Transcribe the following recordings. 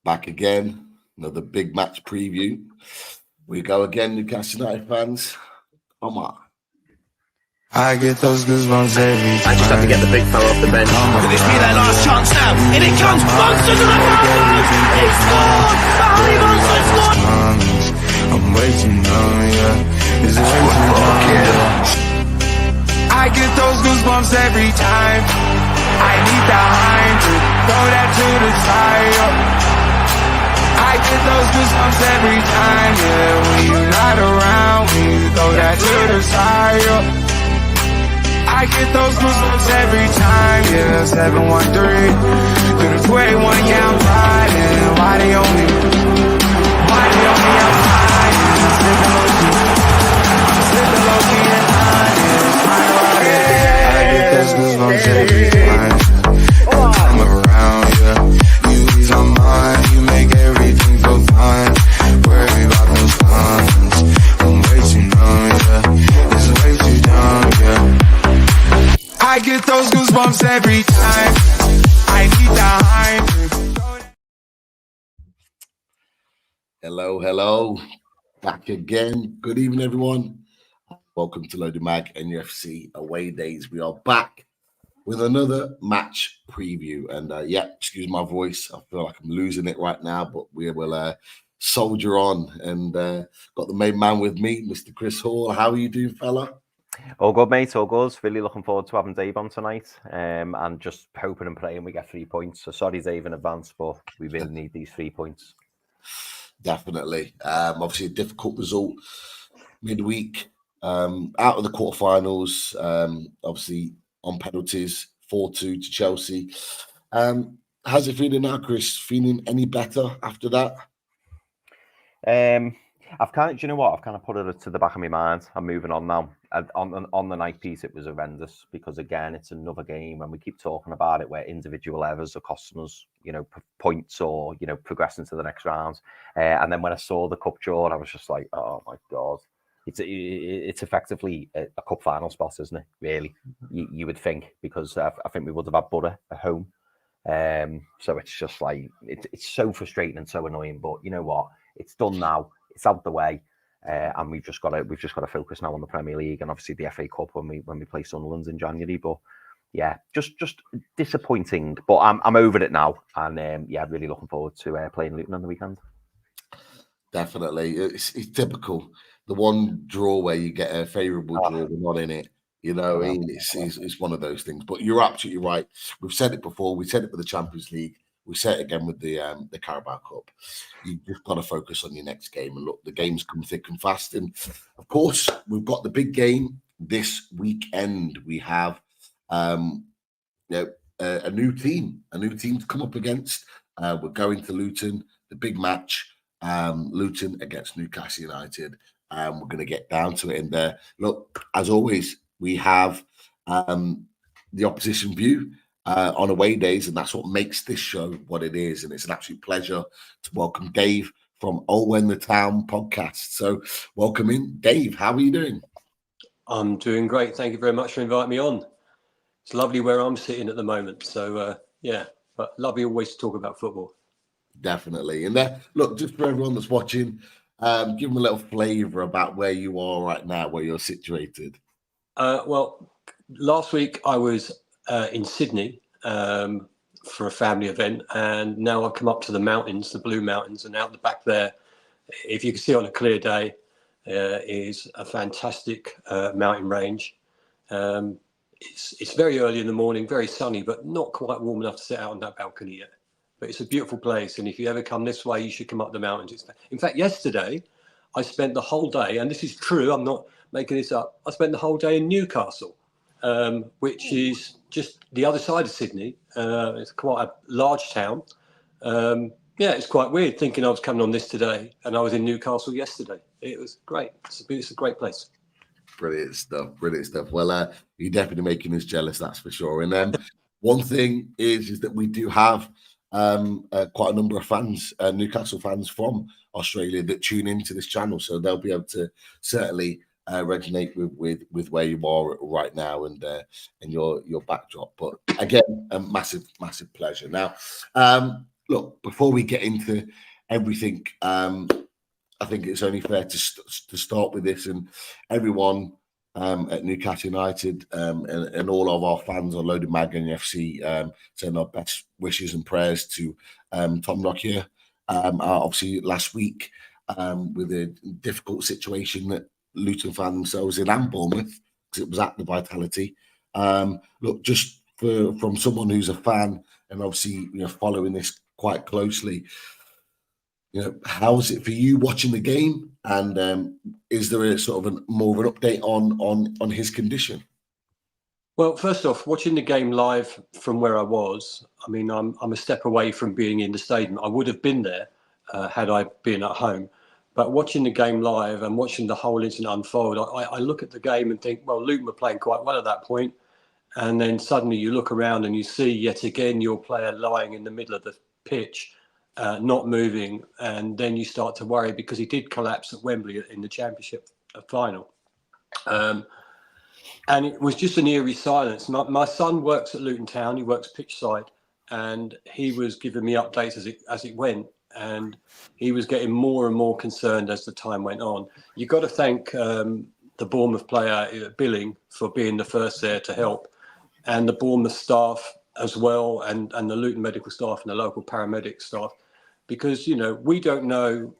Back again, another big match preview. We go again, Newcastle United fans. Come on. I get those goosebumps every time. I just have to get the big fella off the bench. Could this be their last chance now? In it comes, Monsters of the Broncos! He scored! Harry Monster scored! I'm way too numb, yeah. It's way too numb, yeah. I get those goosebumps every time. I need that line to throw that to the side, yeah. I get those goosebumps every time, yeah. When you're not around, when you throw that to the side, yeah. I get those goosebumps every time, yeah. 713 through the 21, yeah, I'm riding. Why they on me? outside? I'm sipping low key and hiding. I get those goosebumps every time. I'm around, yeah. You ease my mind, you make everything feel fine. Worry about those cons. I'm way too numb, yeah. It's way too dumb, yeah. I get those goosebumps every time. I need that high. Hello. Back again. Good evening, everyone. Welcome to Loaded Mag NUFC Away Days. We are back with another match preview. And excuse my voice. I feel like I'm losing it right now, but we will soldier on. And got the main man with me, Mr. Chris Hall. How are you doing, fella? All good, mate. All good. Really looking forward to having Dave on tonight, and just hoping and praying we get 3 points. So sorry, Dave, in advance, but we really need these 3 points. Definitely. Obviously, a difficult result midweek. Out of the quarterfinals. Obviously, on penalties, 4-2 to Chelsea. How's it feeling now, Chris? Feeling any better after that? I've kind of, do you know what? I've kind of put it to the back of my mind. I'm moving on now. On the night piece, it was horrendous because, again, it's another game and we keep talking about it where individual errors are costing us, points or, progressing to the next round. And then when I saw the cup draw, I was just like, oh, my God. It's effectively a cup final spot, isn't it? Really, you would think, because I think we would have had Borough at home. So it's just like, it's so frustrating and so annoying. But you know what? It's done now. It's out the way, and we've just got to focus now on the Premier League and obviously the FA Cup when we play Sunderland in January. But yeah, just disappointing. But I'm over it now, and really looking forward to playing Luton on the weekend. Definitely, it's typical. The one draw where you get a favourable draw, we're not in it. It's one of those things. But you're absolutely right. We've said it before. We said it with the Champions League. We said it again with the Carabao Cup. You just got to focus on your next game. And look, the games come thick and fast. And, of course, we've got the big game this weekend. We have a new team to come up against. We're going to Luton, the big match, Luton against Newcastle United. We're going to get down to it in there. Look, as always, we have the opposition view on away days, and that's what makes this show what it is. And it's an absolute pleasure to welcome Dave from When the Town podcast. So welcome in, Dave. How are you doing? I'm doing great. Thank you very much for inviting me on. It's lovely where I'm sitting at the moment. So but lovely always to talk about football. Definitely. And look, just for everyone that's watching, give them a little flavour about where you are right now, where you're situated. Well, last week I was in Sydney for a family event, and now I've come up to the mountains, the Blue Mountains, and out the back there, if you can see on a clear day, is a fantastic mountain range. It's very early in the morning, very sunny, but not quite warm enough to sit out on that balcony yet. But it's a beautiful place, and if you ever come this way, you should come up the mountains. In fact, yesterday, I spent the whole day, and this is true, I'm not making this up, I spent the whole day in Newcastle, which is just the other side of Sydney. It's quite a large town. It's quite weird thinking I was coming on this today, and I was in Newcastle yesterday. It was great. It's a great place. Brilliant stuff. Well, you're definitely making us jealous, that's for sure. And then one thing is that we do have quite a number of fans, Newcastle fans from Australia that tune into this channel, so they'll be able to certainly resonate with where you are right now and your backdrop. But again, a massive pleasure. Now, look, before we get into everything, I think it's only fair to start with this, and everyone at Newcastle United and all of our fans on Loaded Mag and NUFC send our best wishes and prayers to Tom Lockyer. Obviously, last week with a difficult situation that Luton found themselves in, and Bournemouth, because it was at the Vitality. Look, just from someone who's a fan and obviously following this quite closely, how's it for you watching the game, and is there a sort of more of an update on his condition? Well, first off, watching the game live from where I was, I mean, I'm a step away from being in the stadium. I would have been there had I been at home. But watching the game live and watching the whole incident unfold, I look at the game and think, well, Luton were playing quite well at that point. And then suddenly you look around and you see yet again your player lying in the middle of the pitch, not moving. And then you start to worry, because he did collapse at Wembley in the Championship final. And it was just an eerie silence. My son works at Luton Town. He works pitch side, and he was giving me updates as it went. And he was getting more and more concerned as the time went on. You've got to thank the Bournemouth player, Billing, for being the first there to help, and the Bournemouth staff as well, and the Luton medical staff and the local paramedic staff, because, we don't know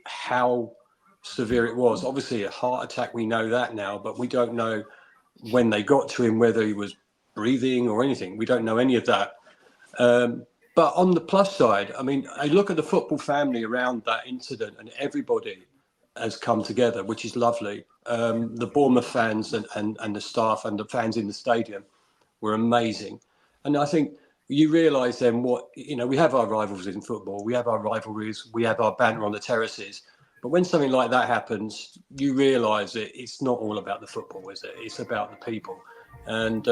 how severe it was. Obviously, a heart attack, we know that now, but we don't know when they got to him whether he was breathing or anything. We don't know any of that. But on the plus side, I mean, I look at the football family around that incident, and everybody has come together, which is lovely. The Bournemouth fans and the staff and the fans in the stadium were amazing. And I think you realise then what, we have our rivals in football, we have our rivalries, we have our banter on the terraces. But when something like that happens, you realise that it's not all about the football, is it? It's about the people. And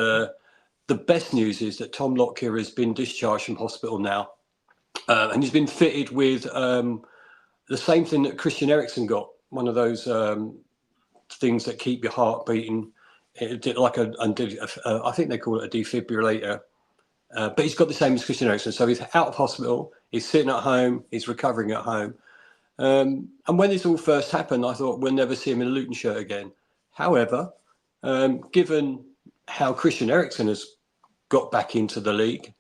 the best news is that Tom Lockyer has been discharged from hospital now, and he's been fitted with the same thing that Christian Eriksen got, one of those things that keep your heart beating, like I think they call it a defibrillator, but he's got the same as Christian Eriksen. So he's out of hospital, he's sitting at home, he's recovering at home. And when this all first happened, I thought we'll never see him in a Luton shirt again. However, given how Christian Eriksen has got back into the league,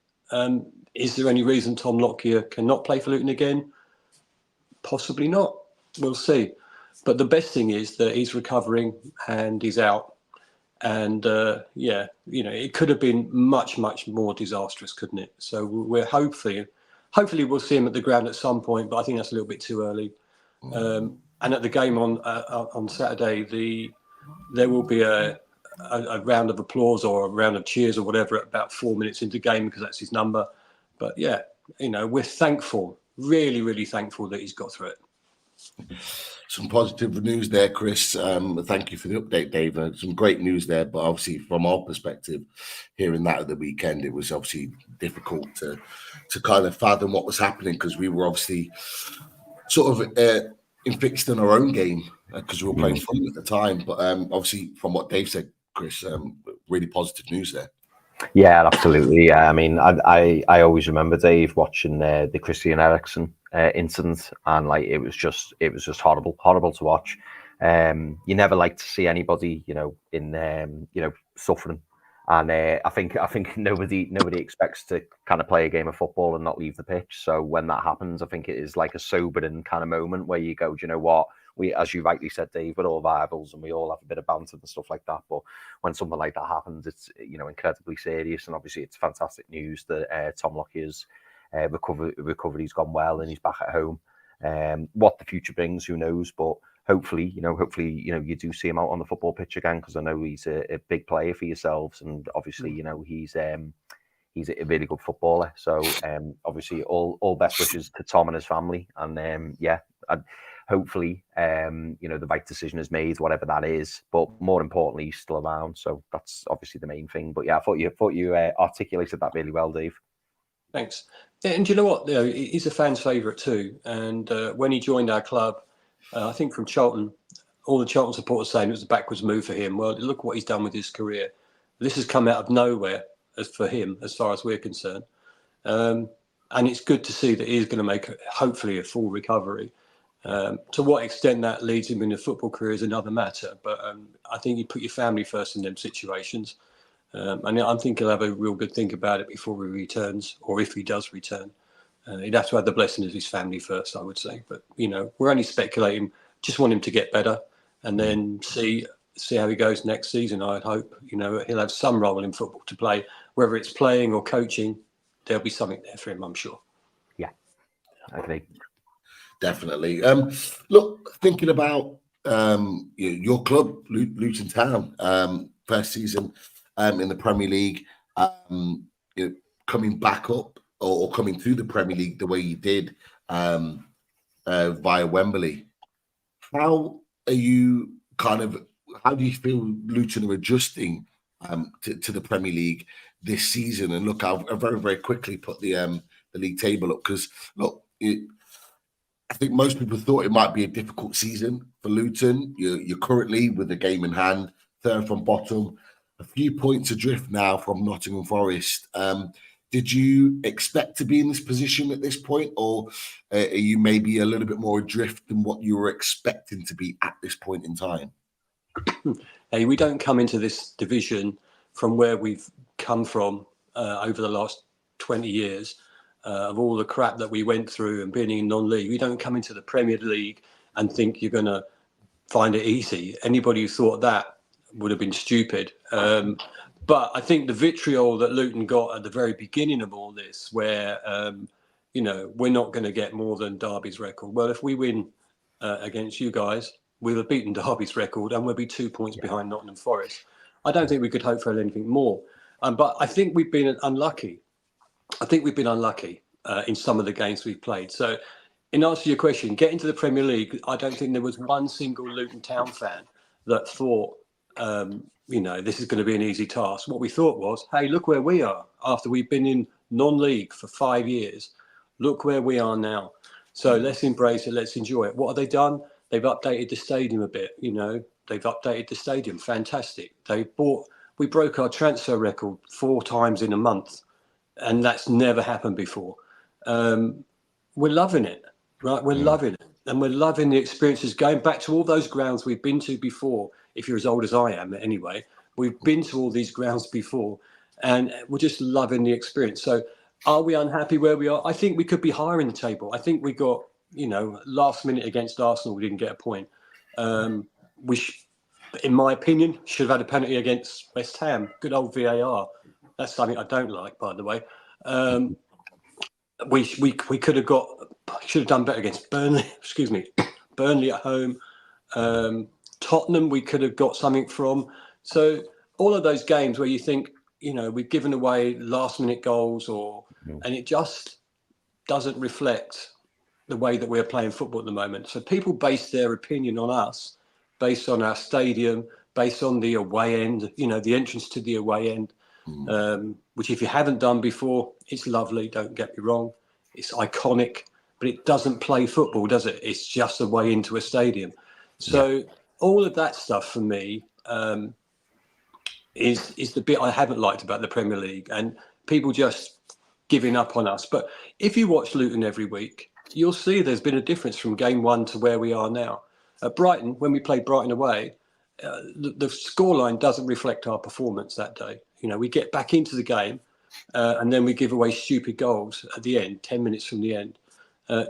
is there any reason Tom Lockyer cannot play for Luton again? Possibly not. We'll see. But the best thing is that he's recovering and he's out. And it could have been much, much more disastrous, couldn't it? So we're hopefully we'll see him at the ground at some point, but I think that's a little bit too early. And at the game on Saturday, there will be a round of applause or a round of cheers or whatever at about 4 minutes into the game, because that's his number. But yeah, we're thankful, really, really thankful that he's got through it. Some positive news there, Chris. Thank you for the update, Dave. Some great news there, but obviously from our perspective, hearing that at the weekend, it was obviously difficult to kind of fathom what was happening, because we were obviously sort of fixed in our own game because we were playing Fulham at the time. But obviously from what Dave said, Chris, really positive news there. Yeah, absolutely. Yeah, I mean, I always remember, Dave, watching the Christian Eriksen incident, and like it was just horrible to watch. You never like to see anybody, in suffering, and I think nobody expects to kind of play a game of football and not leave the pitch. So when that happens, I think it is like a sobering kind of moment where you go, do you know what? We, as you rightly said, Dave, we're all rivals and we all have a bit of banter and stuff like that. But when something like that happens, it's incredibly serious. And obviously, it's fantastic news that Tom Lockyer's recovery's gone well and he's back at home. What the future brings, who knows? But hopefully, you do see him out on the football pitch again, because I know he's a big player for yourselves, and obviously, he's a really good footballer. So obviously, all best wishes to Tom and his family, and hopefully, the right decision is made, whatever that is. But more importantly, he's still around, so that's obviously the main thing. But yeah, I thought you articulated that really well, Dave. Thanks. And you know what? He's a fan's favourite too. And when he joined our club, I think from Charlton, all the Charlton supporters saying it was a backwards move for him. Well, look what he's done with his career. This has come out of nowhere for him, as far as we're concerned. and it's good to see that he's going to make hopefully a full recovery. To what extent that leads him in a football career is another matter, but I think you put your family first in them situations, and I think he'll have a real good think about it before he returns, or if he does return. He'd have to have the blessing of his family first, I would say. But we're only speculating. Just want him to get better, and then see how he goes next season. I'd hope he'll have some role in football to play, whether it's playing or coaching. There'll be something there for him, I'm sure. Yeah, I agree. Definitely. Look, thinking about your club, Luton Town, first season in the Premier League, coming back up or coming through the Premier League the way you did via Wembley. How are you how do you feel Luton are adjusting to the Premier League this season? And look, I'll very, very quickly put the league table up because, look, I think most people thought it might be a difficult season for Luton. You're currently, with the game in hand, third from bottom, a few points adrift now from Nottingham Forest. Did you expect to be in this position at this point, or are you maybe a little bit more adrift than what you were expecting to be at this point in time? Hey, we don't come into this division from where we've come from over the last 20 years. Of all the crap that we went through and being in non-league, we don't come into the Premier League and think you're going to find it easy. Anybody who thought that would have been stupid. But I think the vitriol that Luton got at the very beginning of all this, where, we're not going to get more than Derby's record. Well, if we win against you guys, we'll have beaten Derby's record and we'll be 2 points behind Nottingham Forest. I don't think we could hope for anything more. But I think we've been unlucky. In some of the games we've played. So in answer to your question, getting to the Premier League, I don't think there was one single Luton Town fan that thought, this is going to be an easy task. What we thought was, hey, look where we are after we've been in non-league for 5 years. Look where we are now. So let's embrace it. Let's enjoy it. What have they done? They've updated the stadium a bit. They've updated the stadium. Fantastic. We broke our transfer record 4 times in a month. And that's never happened before. We're loving it, right? We're loving it. And we're loving the experiences, going back to all those grounds we've been to before. If you're as old as I am, anyway, we've been to all these grounds before, and we're just loving the experience. So are we unhappy where we are? I think we could be higher in the table. I think we got, last minute against Arsenal, we didn't get a point. In my opinion, should have had a penalty against West Ham. Good old VAR. That's something I don't like, by the way. We could have should have done better against Burnley. Excuse me, Burnley at home. Tottenham, we could have got something from. So all of those games where you think, we've given away last-minute goals, and it just doesn't reflect the way that we're playing football at the moment. So people base their opinion on us, based on our stadium, based on the away end. The entrance to the away end. Which if you haven't done before, it's lovely, don't get me wrong. It's iconic, but it doesn't play football, does it? It's just a way into a stadium. So all of that stuff for me is the bit I haven't liked about the Premier League, and people just giving up on us. But if you watch Luton every week, you'll see there's been a difference from game one to where we are now. At Brighton, when we played Brighton away, the scoreline doesn't reflect our performance that day. We get back into the game and then we give away stupid goals at the end, 10 minutes from the end.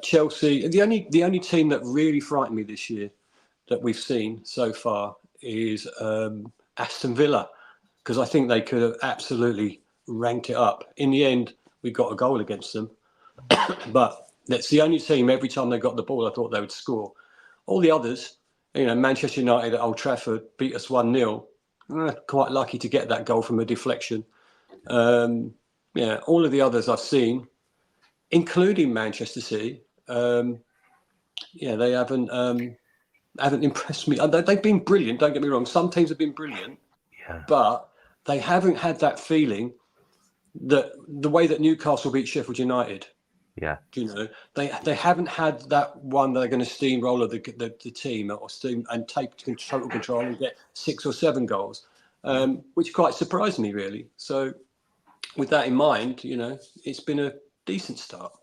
Chelsea, the only team that really frightened me this year that we've seen so far is Aston Villa, because I think they could have absolutely ranked it up. In the end, we got a goal against them. But that's the only team, every time they got the ball, I thought they would score. All the others, Manchester United at Old Trafford beat us 1-0. Quite lucky to get that goal from a deflection. All of the others I've seen, including Manchester City, they haven't impressed me. They've been brilliant, don't get me wrong. Some teams have been brilliant, but they haven't had that feeling that the way that Newcastle beat Sheffield United. Yeah, they haven't had that one that they're going to steamroller the team or steam and take total control and get 6 or 7 goals, which quite surprised me really. So with that in mind, it's been decent start.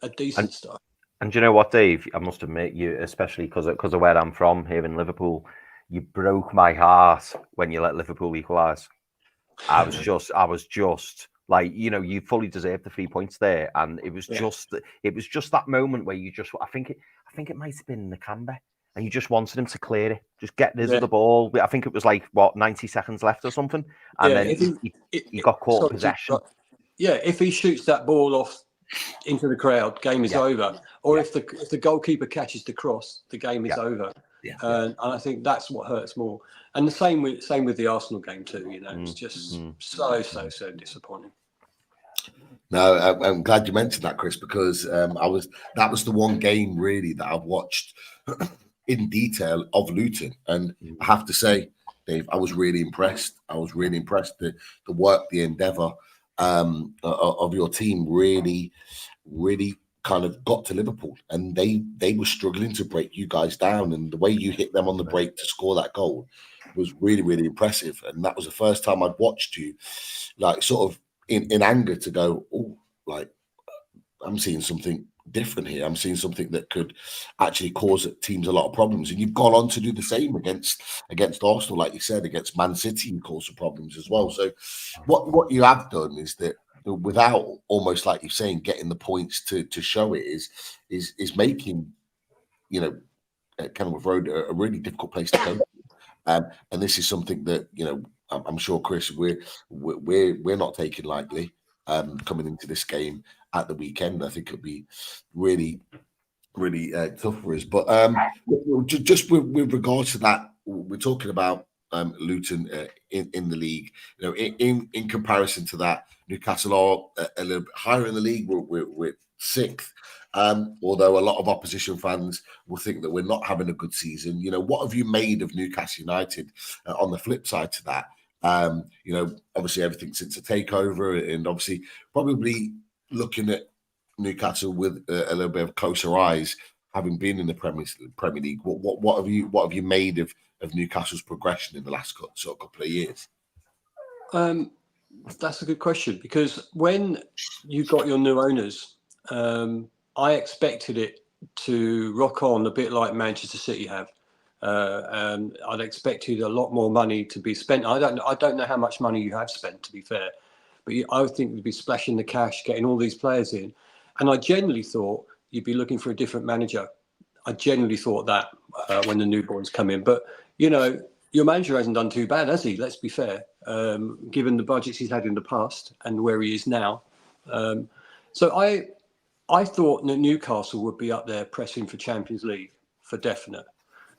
A decent start. And do you know what, Dave? I must admit, you, especially because of where I'm from here in Liverpool, you broke my heart when you let Liverpool equalise. I was just like, you fully deserved the 3 points there, and it was just that moment where you just, I think it might have been Nakamba, and you just wanted him to clear it, just get rid of the ball. I think it was like 90 seconds left or something, and then he got caught in possession. If he shoots that ball off into the crowd, game is over. Or if the goalkeeper catches the cross, the game is over. And I think that's what hurts more. And the same with the Arsenal game too. It's just so disappointing. No, I'm glad you mentioned that, Chris, because that was the one game really that I've watched in detail of Luton, and I have to say, Dave, I was really impressed. The work, the endeavour of your team really kind of got to Liverpool, and they were struggling to break you guys down, and the way you hit them on the break to score that goal was really, really impressive. And that was the first time I'd watched you like sort of in anger to go, oh, like I'm seeing something different here. I'm seeing something that could actually cause teams a lot of problems. And you've gone on to do the same against Arsenal, like you said, against Man City, you caused some problems as well. So what you have done is that, without almost like you're saying, getting the points to show it, is making Kenilworth Road a really difficult place to go. And this is something that I'm sure, Chris, we're not taking lightly. Coming into this game at the weekend, I think it'll be really, really tough for us. But just with regards to that, we're talking about Luton in the league. In comparison to that, Newcastle are a little bit higher in the league. We're sixth. Although a lot of opposition fans will think that we're not having a good season. What have you made of Newcastle United on the flip side to that? Obviously everything since the takeover, and obviously probably looking at Newcastle with a little bit of closer eyes, having been in the Premier League. What have you made of Newcastle's progression in the last couple of years? That's a good question, because when you got your new owners, I expected it to rock on a bit like Manchester City have. And I'd expected a lot more money to be spent. I don't know how much money you have spent, to be fair, but I would think you'd be splashing the cash, getting all these players in. And I generally thought you'd be looking for a different manager. I generally thought that when the newborns come in. But, your manager hasn't done too bad, has he? Let's be fair, given the budgets he's had in the past and where he is now. So I thought that Newcastle would be up there pressing for Champions League for definite.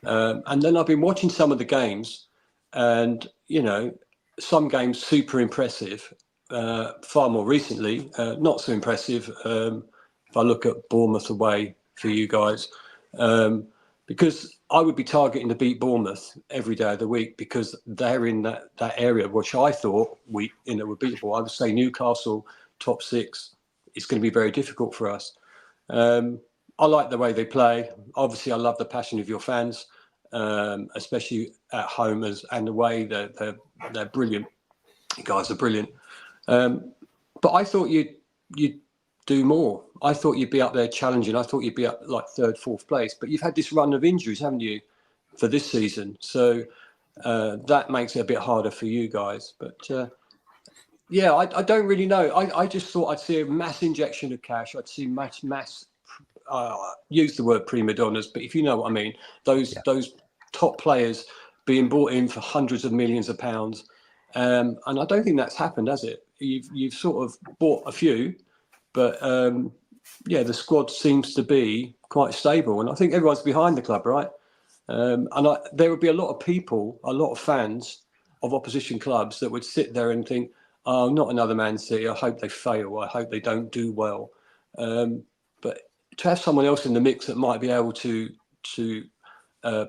And then I've been watching some of the games, and some games super impressive. Far more recently, not so impressive. If I look at Bournemouth away for you guys, because I would be targeting to beat Bournemouth every day of the week, because they're in that area which I thought were beatable. I would say Newcastle top six is going to be very difficult for us. I like the way they play. Obviously, I love the passion of your fans, especially at home and the way they're brilliant. You guys are brilliant. But I thought you'd do more. I thought you'd be up there challenging. I thought you'd be up like third, fourth place. But you've had this run of injuries, haven't you, for this season? So that makes it a bit harder for you guys. But I don't really know. I just thought I'd see a mass injection of cash. I'd see mass use the word prima donnas, but if you know what I mean, those top players being brought in for hundreds of millions of pounds, and I don't think that's happened, has it? You've sort of bought a few, but the squad seems to be quite stable, and I think everyone's behind the club, right? There would be a lot of people, a lot of fans of opposition clubs that would sit there and think, oh, not another Man City. I hope they fail. I hope they don't do well. But to have someone else in the mix that might be able to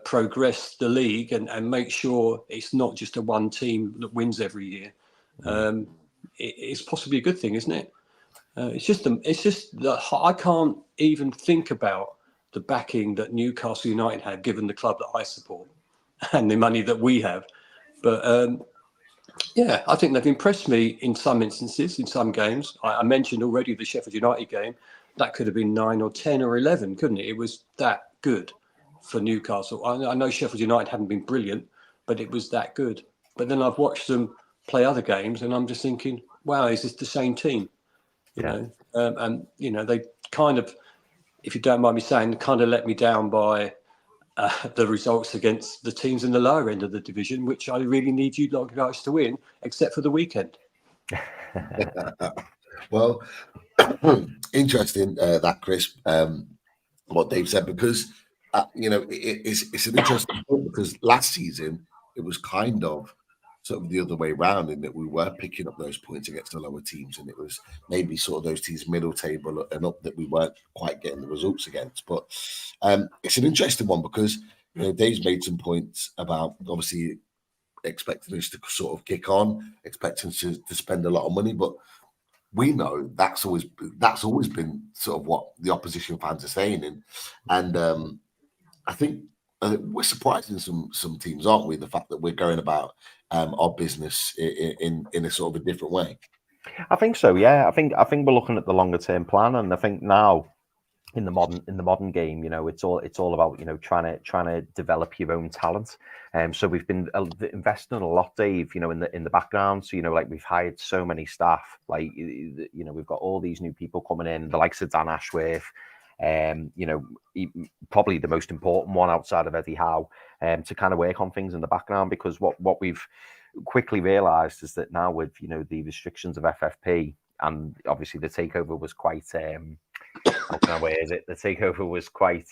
progress the league and make sure it's not just a one team that wins every year, it's possibly a good thing, isn't it? It's just that I can't even think about the backing that Newcastle United have, given the club that I support and the money that we have. But Yeah, I think they've impressed me in some instances, in some games. I mentioned already the Sheffield United game. That could have been 9 or 10 or 11, couldn't it? It was that good for Newcastle. I know Sheffield United hadn't been brilliant, but it was that good. But then I've watched them play other games, and I'm just thinking, wow, is this the same team? And they kind of, if you don't mind me saying, kind of let me down by the results against the teams in the lower end of the division, which I really need you guys to win, except for the weekend. Well, interesting that, Chris, what Dave said, because it's an interesting point, because last season it was kind of sort of the other way around, in that we were picking up those points against the lower teams, and it was maybe sort of those teams middle table and up that we weren't quite getting the results against. But it's an interesting one, because Dave's made some points about obviously expecting us to sort of kick on, expecting us to spend a lot of money, but we know that's always been sort of what the opposition fans are saying, and I think we're surprising some teams, aren't we? The fact that we're going about our business in a sort of a different way. I think so. Yeah, I think we're looking at the longer term plan, and I think now in the modern game, it's all about trying to develop your own talent. So we've been investing a lot, Dave, in the background. So like we've hired so many staff, like we've got all these new people coming in, the likes of Dan Ashworth, probably the most important one outside of Eddie Howe, to kind of work on things in the background, because what we've quickly realised is that now with the restrictions of FFP, and obviously the takeover was quite how can I word it? The takeover was quite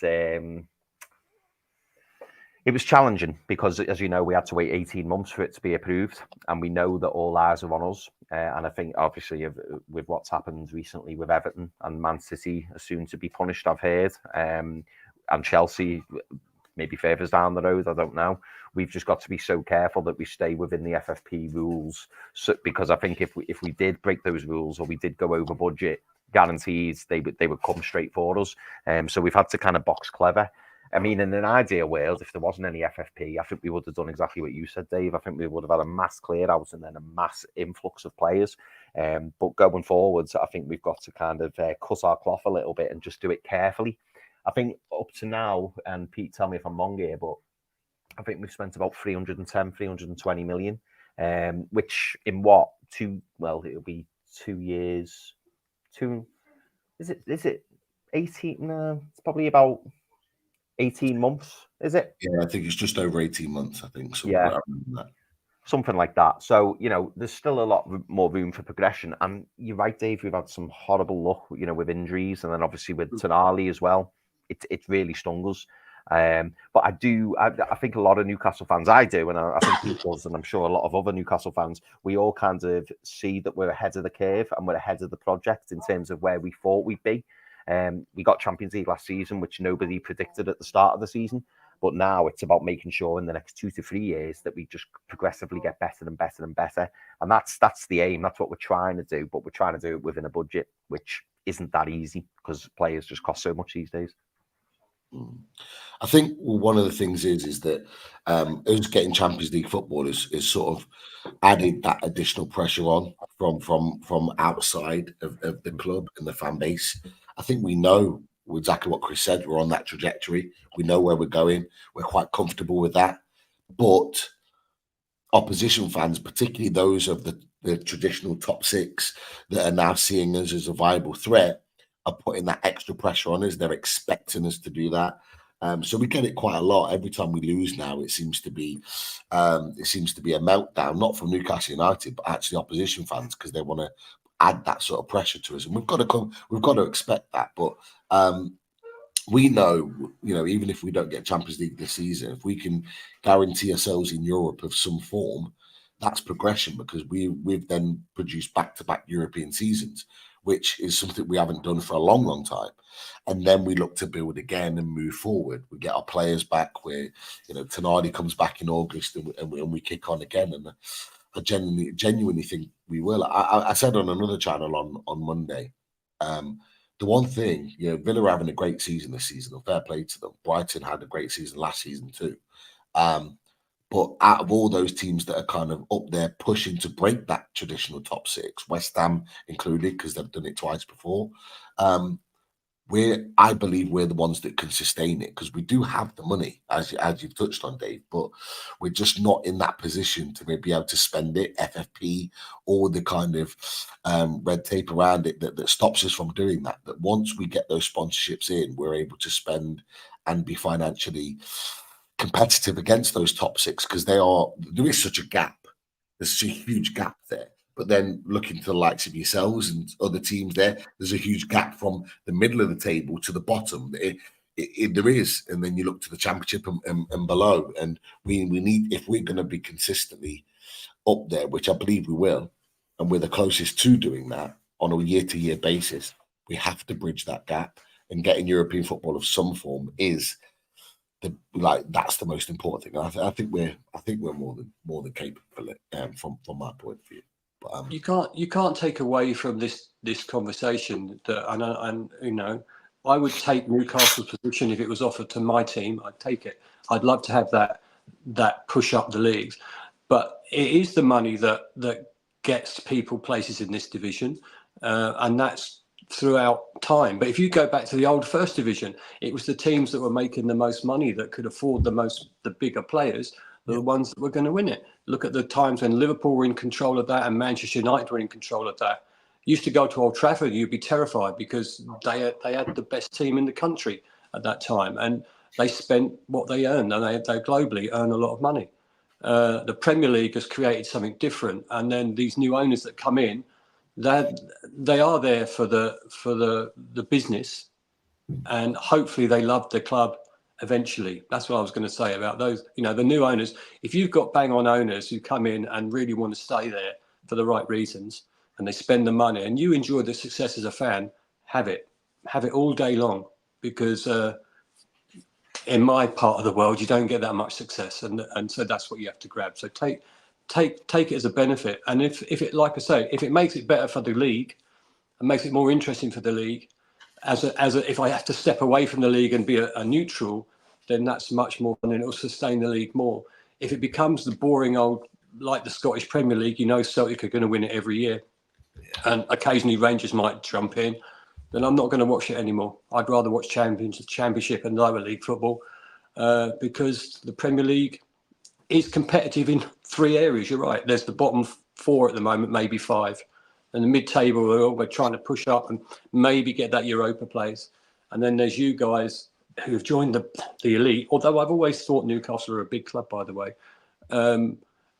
it was challenging, because, as you know, we had to wait 18 months for it to be approved, and we know that all eyes are on us. And I think, obviously, with what's happened recently with Everton and Man City are soon to be punished, I've heard, and Chelsea maybe further down the road, I don't know. We've just got to be so careful that we stay within the FFP rules, because I think if we did break those rules, or we did go over budget, guarantees they would come straight for us. So we've had to kind of box clever. I mean, in an ideal world, if there wasn't any FFP, I think we would have done exactly what you said, Dave. I think we would have had a mass clear out and then a mass influx of players. But going forwards, I think we've got to kind of cut our cloth a little bit and just do it carefully. I think up to now, and Pete, tell me if I'm wrong here, but I think we've spent about 320 million, which in it'll be 2 years. Is it 18? No, it's probably about 18 months, is it? Yeah, I think it's just over 18 months, I think. So yeah, something like that. So, there's still a lot more room for progression. And you're right, Dave, we've had some horrible luck, with injuries, and then obviously with Tonali as well. It really stung us. But I think a lot of Newcastle fans, I do, and I think Pete does, and I'm sure a lot of other Newcastle fans, we all kind of see that we're ahead of the curve and we're ahead of the project in terms of where we thought we'd be. We got Champions League last season, which nobody predicted at the start of the season. But now it's about making sure in the next 2 to 3 years that we just progressively get better and better and better. And that's the aim. That's what we're trying to do. But we're trying to do it within a budget, which isn't that easy, because players just cost so much these days. I think one of the things is that us getting Champions League football is sort of added that additional pressure on from outside of the club and the fan base. I think we know exactly what Chris said. We're on that trajectory. We know where we're going. We're quite comfortable with that. But opposition fans, particularly those of the traditional top six that are now seeing us as a viable threat, are putting that extra pressure on us. They're expecting us to do that. So we get it quite a lot. Every time we lose now, it seems to be a meltdown, not from Newcastle United, but actually opposition fans, because they want to add that sort of pressure to us. And we've got to expect that. But we know, even if we don't get Champions League this season, if we can guarantee ourselves in Europe of some form, that's progression, because we've then produced back-to-back European seasons, which is something we haven't done for a long, long time. And then we look to build again and move forward. We get our players back. Tonali comes back in August, and we kick on again. And I genuinely think we will. I said on another channel on Monday, the one thing, Villa are having a great season this season, and fair play to them. Brighton had a great season last season too. But out of all those teams that are kind of up there pushing to break that traditional top six, West Ham included, because they've done it twice before, I believe we're the ones that can sustain it, because we do have the money, as you've touched on, Dave, but we're just not in that position to be able to spend it, FFP, all the kind of red tape around it that stops us from doing that. That once we get those sponsorships in, we're able to spend and be financially competitive against those top six, because there is such a gap. There's such a huge gap there. But then looking to the likes of yourselves and other teams there's a huge gap from the middle of the table to the bottom. There is. And then you look to the championship and below. And we need, if we're going to be consistently up there, which I believe we will, and we're the closest to doing that on a year-to-year basis, we have to bridge that gap. And getting European football of some form is that's the most important thing. I think we're more than capable from my point of view. But, you can't take away from this conversation that, and you know, I would take Newcastle's position if it was offered to my team. I'd take it. I'd love to have that push up the leagues, but it is the money that gets people places in this division, and that's throughout time. But if you go back to the old first division, it was the teams that were making the most money, that could afford the bigger players, the ones that were going to win it. Look at the times when Liverpool were in control of that and Manchester United were in control of that. You used to go to Old Trafford and you'd be terrified, because they had the best team in the country at that time, and they spent what they earned, and they globally earn a lot of money. The Premier League has created something different, and then these new owners that come in, they are there for the business, and hopefully they love the club eventually. That's what I was going to say about those, you know, the new owners. If you've got bang on owners who come in and really want to stay there for the right reasons, and they spend the money, and you enjoy the success as a fan, have it all day long, because in my part of the world you don't get that much success, and so that's what you have to grab. So take it as a benefit, and if it, like I say, if it makes it better for the league and makes it more interesting for the league, if I have to step away from the league and be a neutral, then that's much more fun, and it'll sustain the league more. If it becomes the boring old, like the Scottish Premier League, you know, Celtic are going to win it every year, and occasionally Rangers might jump in, then I'm not going to watch it anymore. I'd rather watch Championship and lower league football, because the Premier League is competitive in 3 areas. You're right. There's the bottom 4 at the moment, maybe 5. And the mid-table, we're trying to push up and maybe get that Europa place. And then there's you guys who have joined the elite. Although I've always thought Newcastle are a big club, by the way.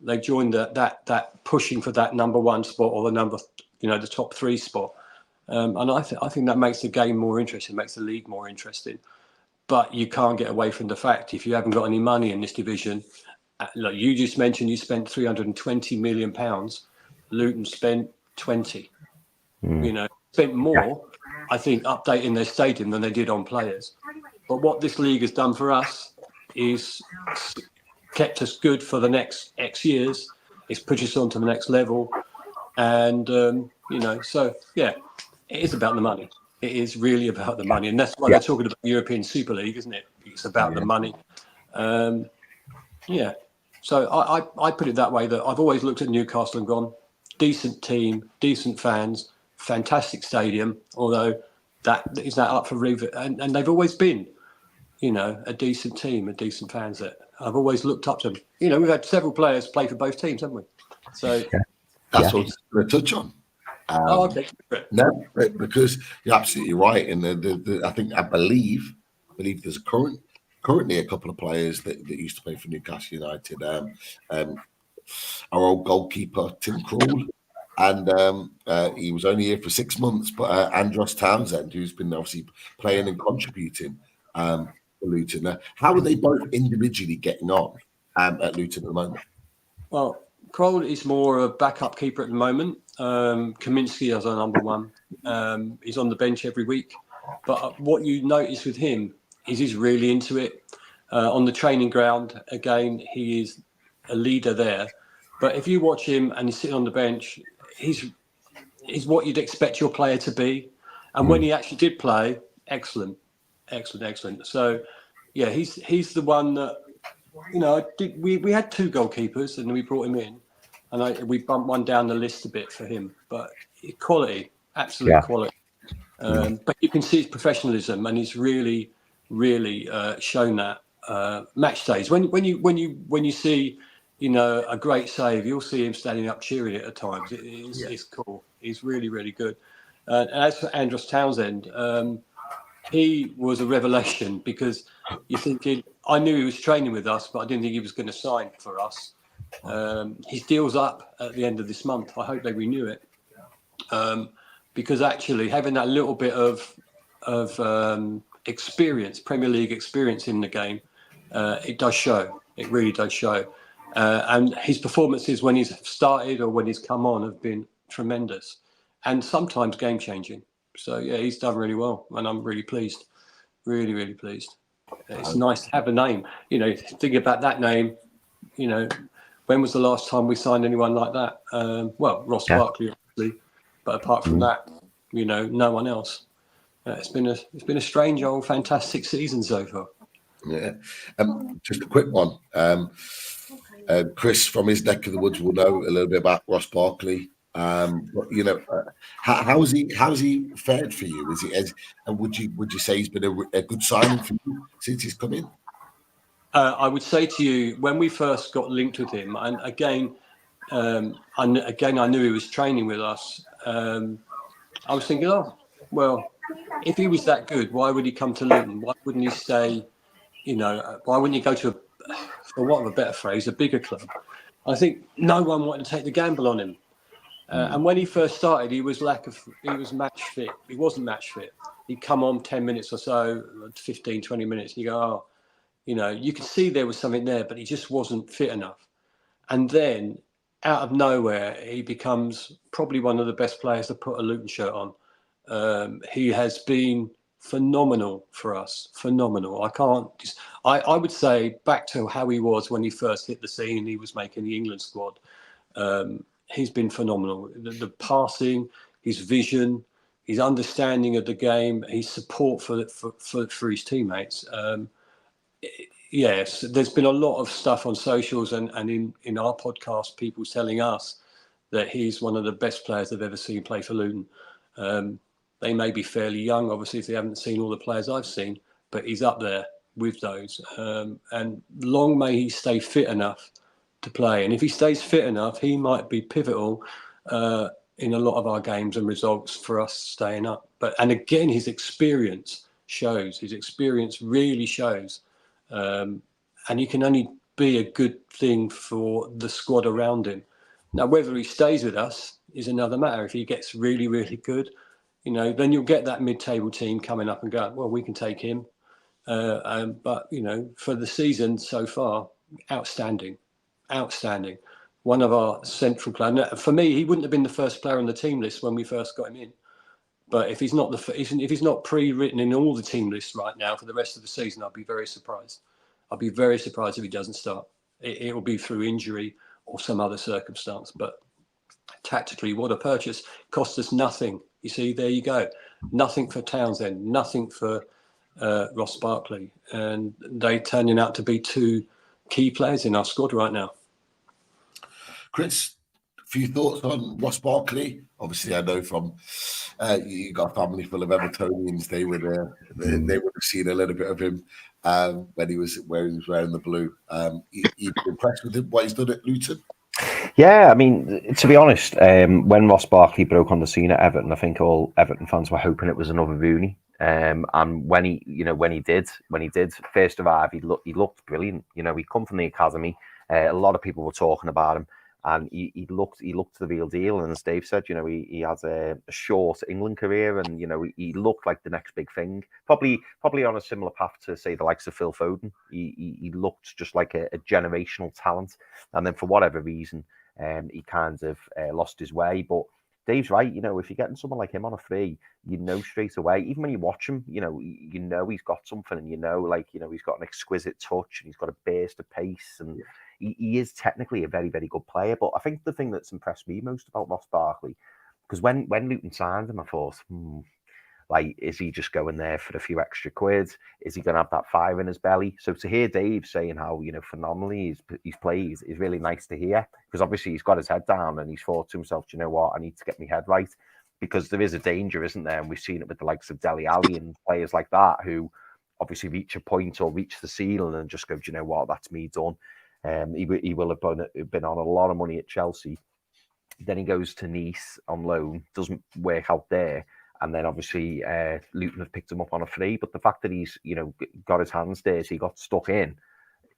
They've joined that pushing for that number 1 spot, or the top 3 spot. And I think that makes the game more interesting, makes the league more interesting. But you can't get away from the fact, if you haven't got any money in this division, like you just mentioned, you spent £320 million. Luton spent 20. You know, spent more, I think, updating their stadium than they did on players. But what this league has done for us is kept us good for the next X years. It's pushed us on to the next level. And, so, yeah, it is about the money. It is really about the money. And that's why they're talking about the European Super League, isn't it? It's about the money. So I put it that way, that I've always looked at Newcastle and gone, decent team, decent fans, fantastic stadium, although that is that up for review. And they've always been, a decent team, a decent fans that I've always looked up to them. We've had several players play for both teams, haven't we? So that's what I was going to touch on. Okay. No, because you're absolutely right. And I believe there's currently a couple of players that used to play for Newcastle United. Our old goalkeeper, Tim Krul, and he was only here for 6 months, but Andros Townsend, who's been obviously playing and contributing for Luton. How are they both individually getting on at Luton at the moment? Well, Krul is more a backup keeper at the moment. Kaminsky is our number 1. He's on the bench every week. But what you notice with him is he's really into it. On the training ground, again, he is a leader there. But if you watch him and he's sitting on the bench, he's what you'd expect your player to be. And when he actually did play, excellent. So, yeah, he's the one that you know, we had 2 goalkeepers and we brought him in, and we bumped one down the list a bit for him. But quality, absolute quality. But you can see his professionalism, and he's really shown that match days. When you see, you know, a great save, you'll see him standing up cheering it at times. It's cool. He's really good. And as for Andros Townsend, he was a revelation, because you're thinking, I knew he was training with us, but I didn't think he was going to sign for us. His deal's up at the end of this month. I hope they renew it, because actually having that little bit of experience, Premier League experience in the game, it does show. It really does show. And his performances when he's started or when he's come on have been tremendous, and sometimes game changing. So yeah, he's done really well, and I'm really pleased. Really pleased. It's nice to have a name. You know, thinking about that name, you know, when was the last time we signed anyone like that? Well, Ross Barkley, obviously, but apart from that, you know, no one else. It's been a strange old fantastic season so far. Yeah. Just a quick one. Chris from his neck of the woods will know a little bit about Ross Barkley. But you know, how's he fared for you? And would you say he's been a good signing for you since he's come in? I would say to you, when we first got linked with him, and again, I knew he was training with us. I was thinking, oh, well, if he was that good, why would he come to Luton? Why wouldn't he stay? You know, why wouldn't he go to, for want of a better phrase, a bigger club? I think no one wanted to take the gamble on him. And when he first started, he was match fit. He wasn't match fit. He'd come on 10 minutes or so, 15, 20 minutes, and you go, oh, you know, you could see there was something there, but he just wasn't fit enough. And then out of nowhere, he becomes probably one of the best players to put a Luton shirt on. He has been phenomenal for us. Phenomenal. I would say back to how he was when he first hit the scene, he was making the England squad. He's been phenomenal. The passing, his vision, his understanding of the game, his support for his teammates. Yes, there's been a lot of stuff on socials and in our podcast, people telling us that he's one of the best players they've ever seen play for Luton. They may be fairly young, obviously, if they haven't seen all the players I've seen, but he's up there with those. And long may he stay fit enough to play. And if he stays fit enough, he might be pivotal in a lot of our games and results for us staying up. And again, his experience shows. His experience really shows. And he can only be a good thing for the squad around him. Now, whether he stays with us is another matter. If he gets really, really good, you know, then you'll get that mid-table team coming up and going, well, we can take him. But, you know, for the season so far, outstanding. One of our central players. For me, he wouldn't have been the first player on the team list when we first got him in. But if he's not pre-written in all the team lists right now for the rest of the season, I'd be very surprised. I'd be very surprised if he doesn't start. It will be through injury or some other circumstance. But tactically, what a purchase. Cost us nothing. You see, there you go. Nothing for Townsend, nothing for Ross Barkley. And they turning out to be 2 key players in our squad right now. Chris, a few thoughts on Ross Barkley? Obviously, I know from you got a family full of Evertonians. They would have seen a little bit of him when he was wearing the blue. You impressed with him, what he's done at Luton? Yeah, I mean, to be honest, when Ross Barkley broke on the scene at Everton, I think all Everton fans were hoping it was another Rooney. And when he did first arrive, he looked brilliant. You know, he come from the academy. A lot of people were talking about him, and he looked the real deal. And as Dave said, you know, he has a short England career, and you know, he looked like the next big thing. Probably on a similar path to say the likes of Phil Foden. He looked just like a generational talent, and then for whatever reason, he kind of lost his way. But Dave's right. You know, if you're getting someone like him on a free, you know straight away. Even when you watch him, you know he's got something, and he's got an exquisite touch, and he's got a burst of pace, and he is technically a very, very good player. But I think the thing that's impressed me most about Ross Barkley, because when Luton signed him, I thought, Like, is he just going there for a few extra quid? Is he going to have that fire in his belly? So to hear Dave saying how, phenomenally he's played is really nice to hear, because obviously he's got his head down and he's thought to himself, do you know what, I need to get my head right, because there is a danger, isn't there? And we've seen it with the likes of Dele Alli and players like that who obviously reach a point or reach the ceiling and just go, do you know what, that's me done. He will have been on a lot of money at Chelsea. Then he goes to Nice on loan, doesn't work out there. And then obviously Luton have picked him up on a free. But the fact that he's, got his hands dirty, got stuck in,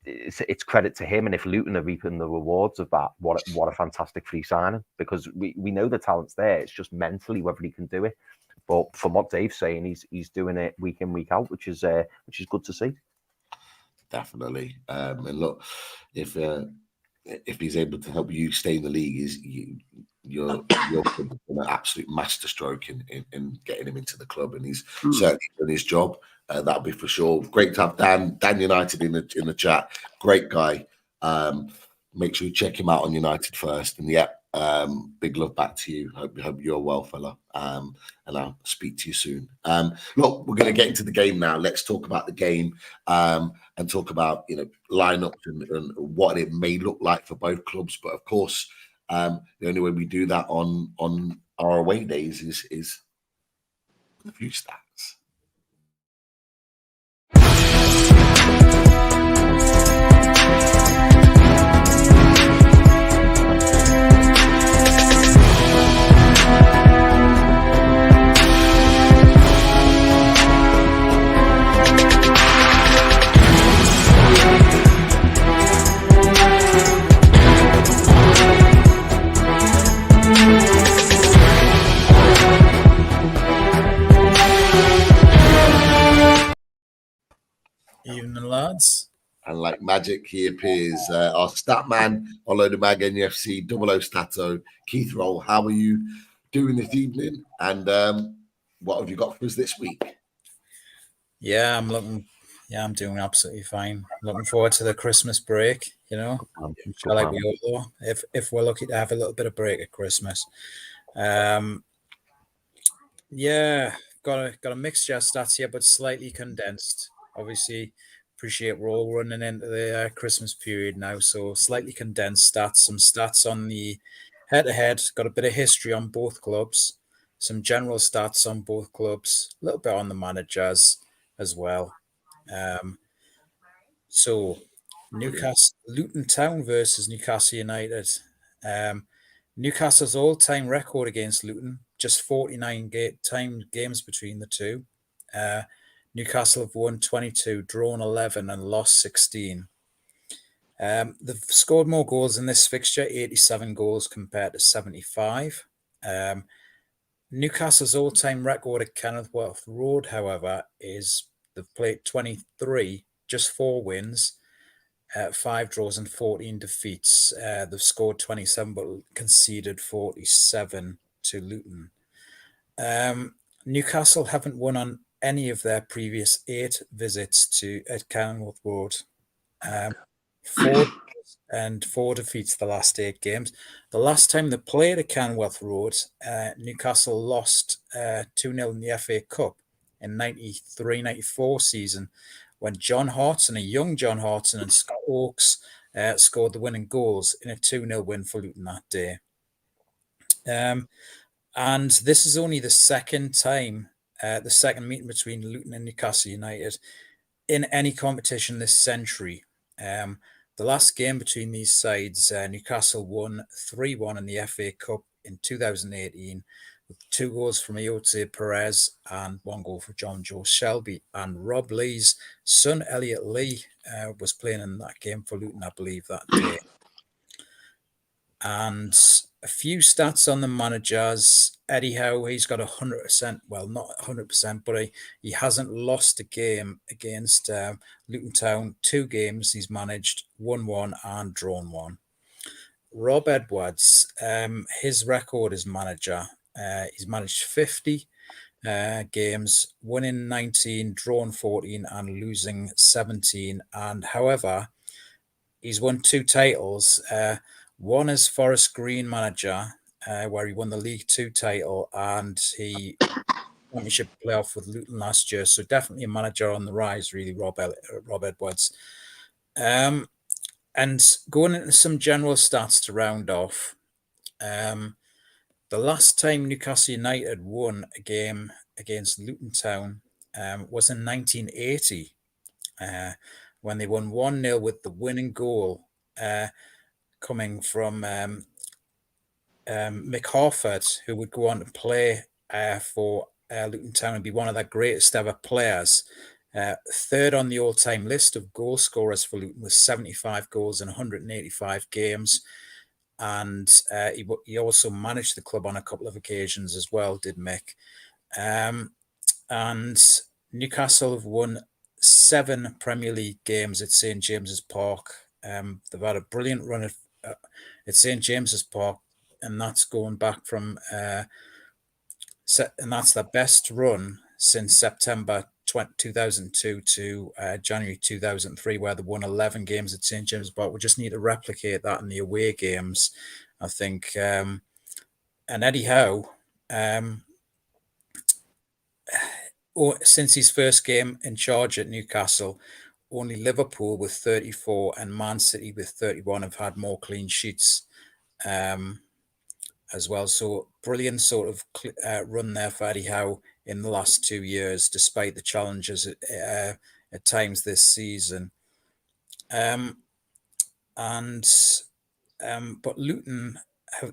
it's credit to him. And if Luton are reaping the rewards of that, what a fantastic free signing. Because we know the talent's there. It's just mentally whether he can do it. But from what Dave's saying, he's doing it week in, week out, which is good to see. Definitely. And look, if he's able to help you stay in the league, you're an absolute masterstroke in getting him into the club, and he's certainly done his job. That'll be for sure. Great to have Dan United in the chat. Great guy. Make sure you check him out on United First. And big love back to you. Hope you're well, fella. And I'll speak to you soon. Look, we're going to get into the game now. Let's talk about the game and talk about lineups and what it may look like for both clubs. But of course, the only way we do that on our away days is a few stats. Evening, lads. And like magic, he appears. Our stat man, Olodumag NUFC, 00 Stato, Keith Roll. How are you doing this evening? And what have you got for us this week? Yeah, I'm doing absolutely fine. Looking forward to the Christmas break. Like we all are, if we're lucky to have a little bit of break at Christmas. Got a mixture of stats here, but slightly condensed. Obviously, appreciate we're all running into the Christmas period now, so slightly condensed stats. Some stats on the head-to-head. Got a bit of history on both clubs. Some general stats on both clubs. A little bit on the managers as well. So Luton Town versus Newcastle United. Newcastle's all-time record against Luton, just 49 games between the two. Newcastle have won 22, drawn 11, and lost 16. They've scored more goals in this fixture, 87 goals compared to 75. Newcastle's all-time record at Kenilworth Road, however, is they've played 23, just 4 wins, 5 draws and 14 defeats. They've scored 27 but conceded 47 to Luton. Newcastle haven't won on any of their previous 8 visits at Kenilworth Road. 4 and 4 defeats the last 8 games. The last time they played at Kenilworth Road, Newcastle lost 2-0 in the FA Cup in 93-94 season, when John Hartson, a young John Hartson, and Scott Oakes scored the winning goals in a 2-0 win for Luton that day. And this is only the second time, the second meeting between Luton and Newcastle United in any competition this century. The last game between these sides, Newcastle won 3-1 in the FA Cup in 2018, with 2 goals from Ayoze Perez and 1 goal for John Joe Shelby. And Rob Lee's son, Elliot Lee, was playing in that game for Luton, I believe, that day. And a few stats on the managers. Eddie Howe, he's got 100%, well, not 100%, but he hasn't lost a game against Luton Town. 2 games he's managed, won 1 and drawn 1. Rob Edwards, his record as manager, he's managed 50 games, winning 19, drawn 14 and losing 17. And however, he's won 2 titles. One as Forest Green manager, where he won the League 2 title, and he championship playoff with Luton last year. So definitely a manager on the rise, really, Rob Edwards. And going into some general stats to round off, the last time Newcastle United won a game against Luton Town was in 1980, when they won 1-0 with the winning goal coming from Mick Harford, who would go on to play for Luton Town and be one of their greatest ever players. Third on the all-time list of goal scorers for Luton with 75 goals in 185 games. And he also managed the club on a couple of occasions as well, did Mick. And Newcastle have won 7 Premier League games at St James's Park. They've had a brilliant run at St James's Park, and that's going back from and that's their best run since September 2002 to January 2003, where they won 11 games at St James's Park. We just need to replicate that in the away games, I think. And Eddie Howe, since his first game in charge at Newcastle, only Liverpool with 34 and Man City with 31 have had more clean sheets as well. So brilliant sort of run there for Eddie Howe in the last 2 years, despite the challenges at times this season. But Luton,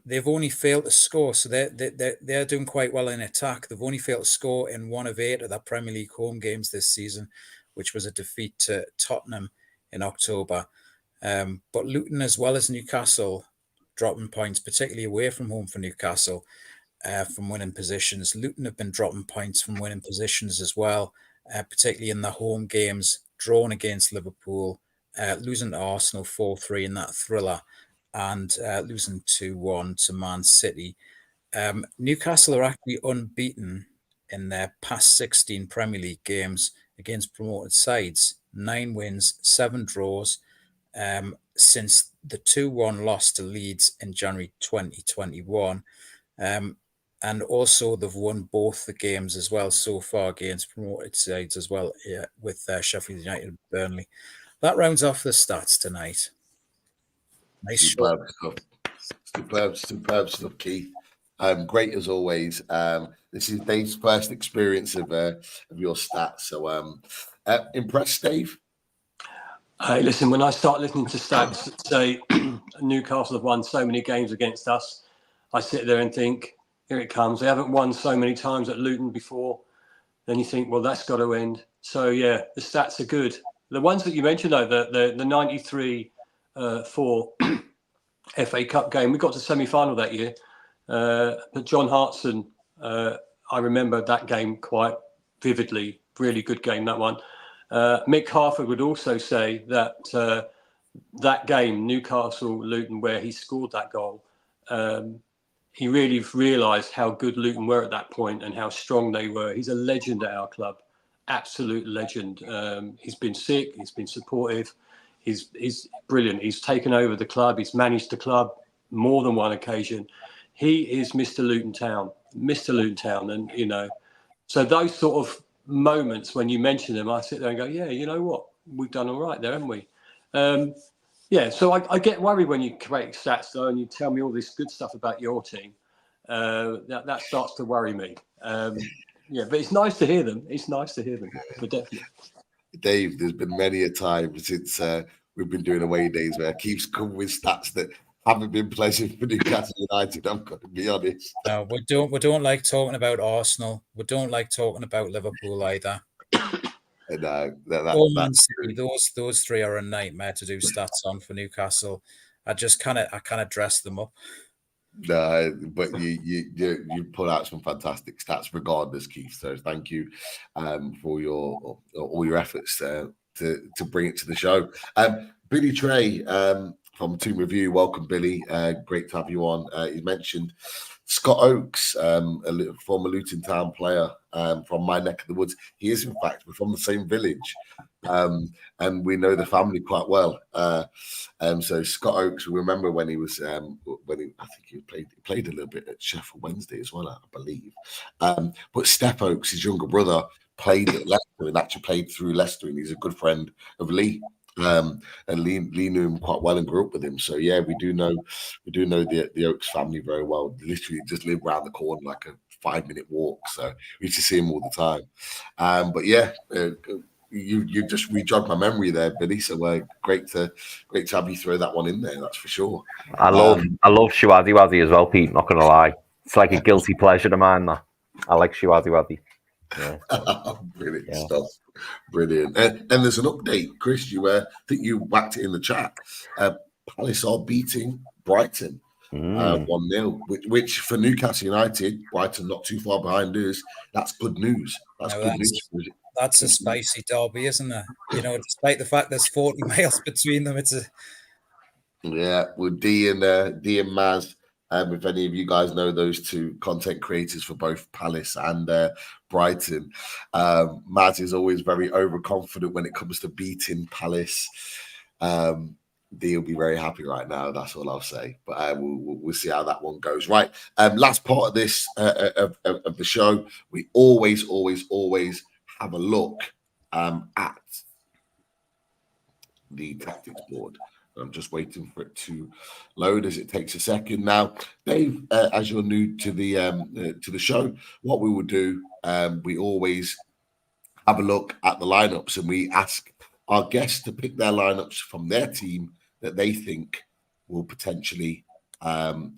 they've only failed to score, so they're doing quite well in attack. They've only failed to score in 1 of 8 of their Premier League home games this season, which was a defeat to Tottenham in October. But Luton, as well as Newcastle, dropping points, particularly away from home for Newcastle, from winning positions. Luton have been dropping points from winning positions as well, particularly in the home games, drawn against Liverpool, losing to Arsenal 4-3 in that thriller, and losing 2-1 to Man City. Newcastle are actually unbeaten in their past 16 Premier League games against promoted sides. 9 wins, 7 draws, since the 2-1 loss to Leeds in January 2021. And also they've won both the games as well so far against promoted sides as well, with Sheffield United and Burnley. That rounds off the stats tonight. Nice superb stuff. Superb stuff, Keith. Great as always. This is Dave's first experience of your stats. So impressed, Dave? Listen, when I start listening to stats that say Newcastle have won so many games against us, I sit there and think, here it comes. They haven't won so many times at Luton before. Then you think, well, that's got to end. So, yeah, the stats are good. The ones that you mentioned, though, the 93 for FA Cup game, we got to semi-final that year. But John Hartson, I remember that game quite vividly. Really good game, that one. Mick Harford would also say that that game, Newcastle-Luton, where he scored that goal, he really realised how good Luton were at that point and how strong they were. He's a legend at our club, absolute legend. He's been sick, he's been supportive, he's brilliant. He's taken over the club, he's managed the club more than one occasion. He is Mr. Luton Town, and you know, so those sort of moments when you mention them, I sit there and go, yeah, you know what, we've done all right there, haven't we? Yeah, so I get worried when you create stats though, and you tell me all this good stuff about your team. That starts to worry me. Yeah, but it's nice to hear them. But definitely. Dave, there's been many a time since we've been doing away days where Keith's come with stats that haven't been pleasant for Newcastle United. I'm going to be honest. No, we don't like talking about Arsenal. We don't like talking about Liverpool either. Man City, those 3 are a nightmare to do stats on for Newcastle. I kind of dress them up. No, but you put out some fantastic stats regardless, Keith. So thank you for all your efforts to bring it to the show. Billy Trey from Team Review, welcome, Billy. Great to have you on. You mentioned Scott Oakes, a former Luton Town player from my neck of the woods. He is, in fact, we're from the same village. And we know the family quite well. So Scott Oakes, we remember when he was I think he played a little bit at Sheffield Wednesday as well, I believe. But Steph Oakes, his younger brother, played at Leicester and actually played through Leicester, and he's a good friend of Lee. And Lee knew him quite well and grew up with him. So yeah, we do know the Oakes family very well. Literally just live around the corner, like a 5-minute walk. So we used to see him all the time. But yeah, you just rejogged my memory there, Billy. So great to have you throw that one in there. That's for sure. I love Shiwazi Wazi as well, Pete. Not gonna lie, it's like a guilty pleasure of mine. That I like Shiwazi Wazi. Yeah. Brilliant stuff. Brilliant. And there's an update, Chris. I think you whacked it in the chat. Palace are beating Brighton 1-0, which for Newcastle United, Brighton not too far behind us. That's good news. That's a spicy derby, isn't it? You know, despite the fact there's 40 miles between them, it's a Well, D and Maz. If any of you guys know those two content creators for both Palace and Brighton, Maz is always very overconfident when it comes to beating Palace. D will be very happy right now. That's all I'll say. But we'll see how that one goes. Right. Last part of this of the show, we always have a look at the tactics board. I'm just waiting for it to load as it takes a second. Now, Dave, as you're new to the show, what we will do, we always have a look at the lineups and we ask our guests to pick their lineups from their team that they think will potentially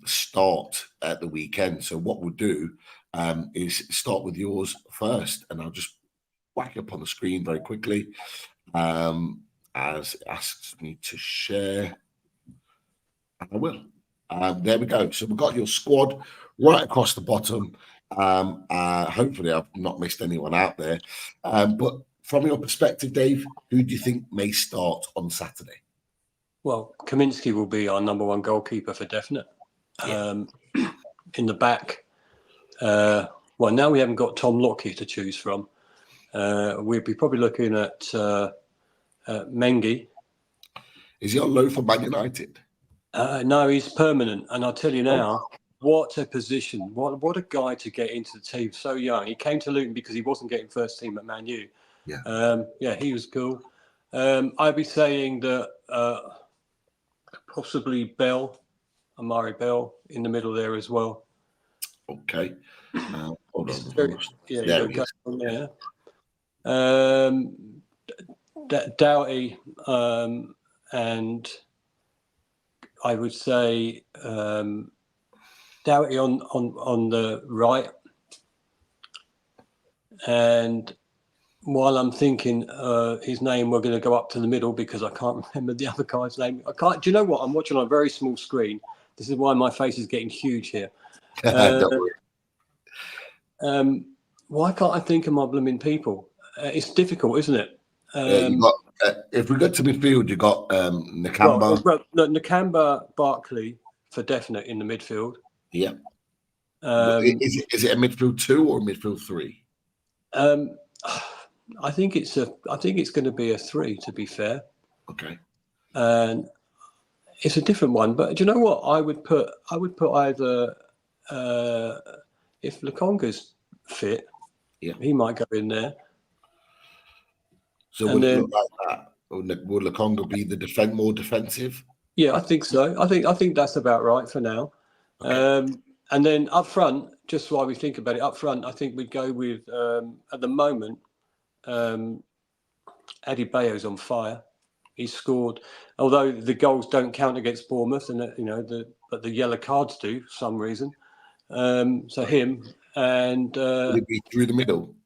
start at the weekend. So what we'll do is start with yours first, and I'll just whack up on the screen very quickly. As it asks me to share, and I will. There we go. So we've got your squad right across the bottom. Hopefully I've not missed anyone out there. But from your perspective, Dave, who do you think may start on Saturday? Well, Kaminsky will be our number one goalkeeper for definite. In the back, well, now we haven't got Tom Lockyer to choose from. We'd be probably looking at Mengi. Is he on loan for Man United? No, he's permanent. And I'll tell you now, what a position. What a guy to get into the team so young. He came to Luton because he wasn't getting first team at Man U. Yeah, he was cool. I'd be saying that possibly Amari Bell in the middle there as well. Okay. Hold on. Doughty, and I would say Doughty on the right. And while I'm thinking his name, we're going to go up to the middle because I can't remember the other guy's name. I can't. Do you know what? I'm watching on a very small screen. This is why my face is getting huge here. Why can't I think of my blooming people? It's difficult, isn't it? You got, if we go to midfield, you got Nakamba. Nakamba, Barkley for definite in the midfield. Yeah. Is it a midfield 2 or a midfield 3? I think it's going to be a 3. To be fair. Okay. And it's a different one, but do you know what? I would put either if Lukonga's fit, he might go in there. So would it look like that? Will Lukonga be the more defensive? Yeah, I think so. I think that's about right for now. Okay. And then up front, just while we think about it, up front, I think we'd go with at the moment, Adebayo's on fire. He scored, although the goals don't count against Bournemouth, and but the yellow cards do for some reason. So him and will it be through the middle?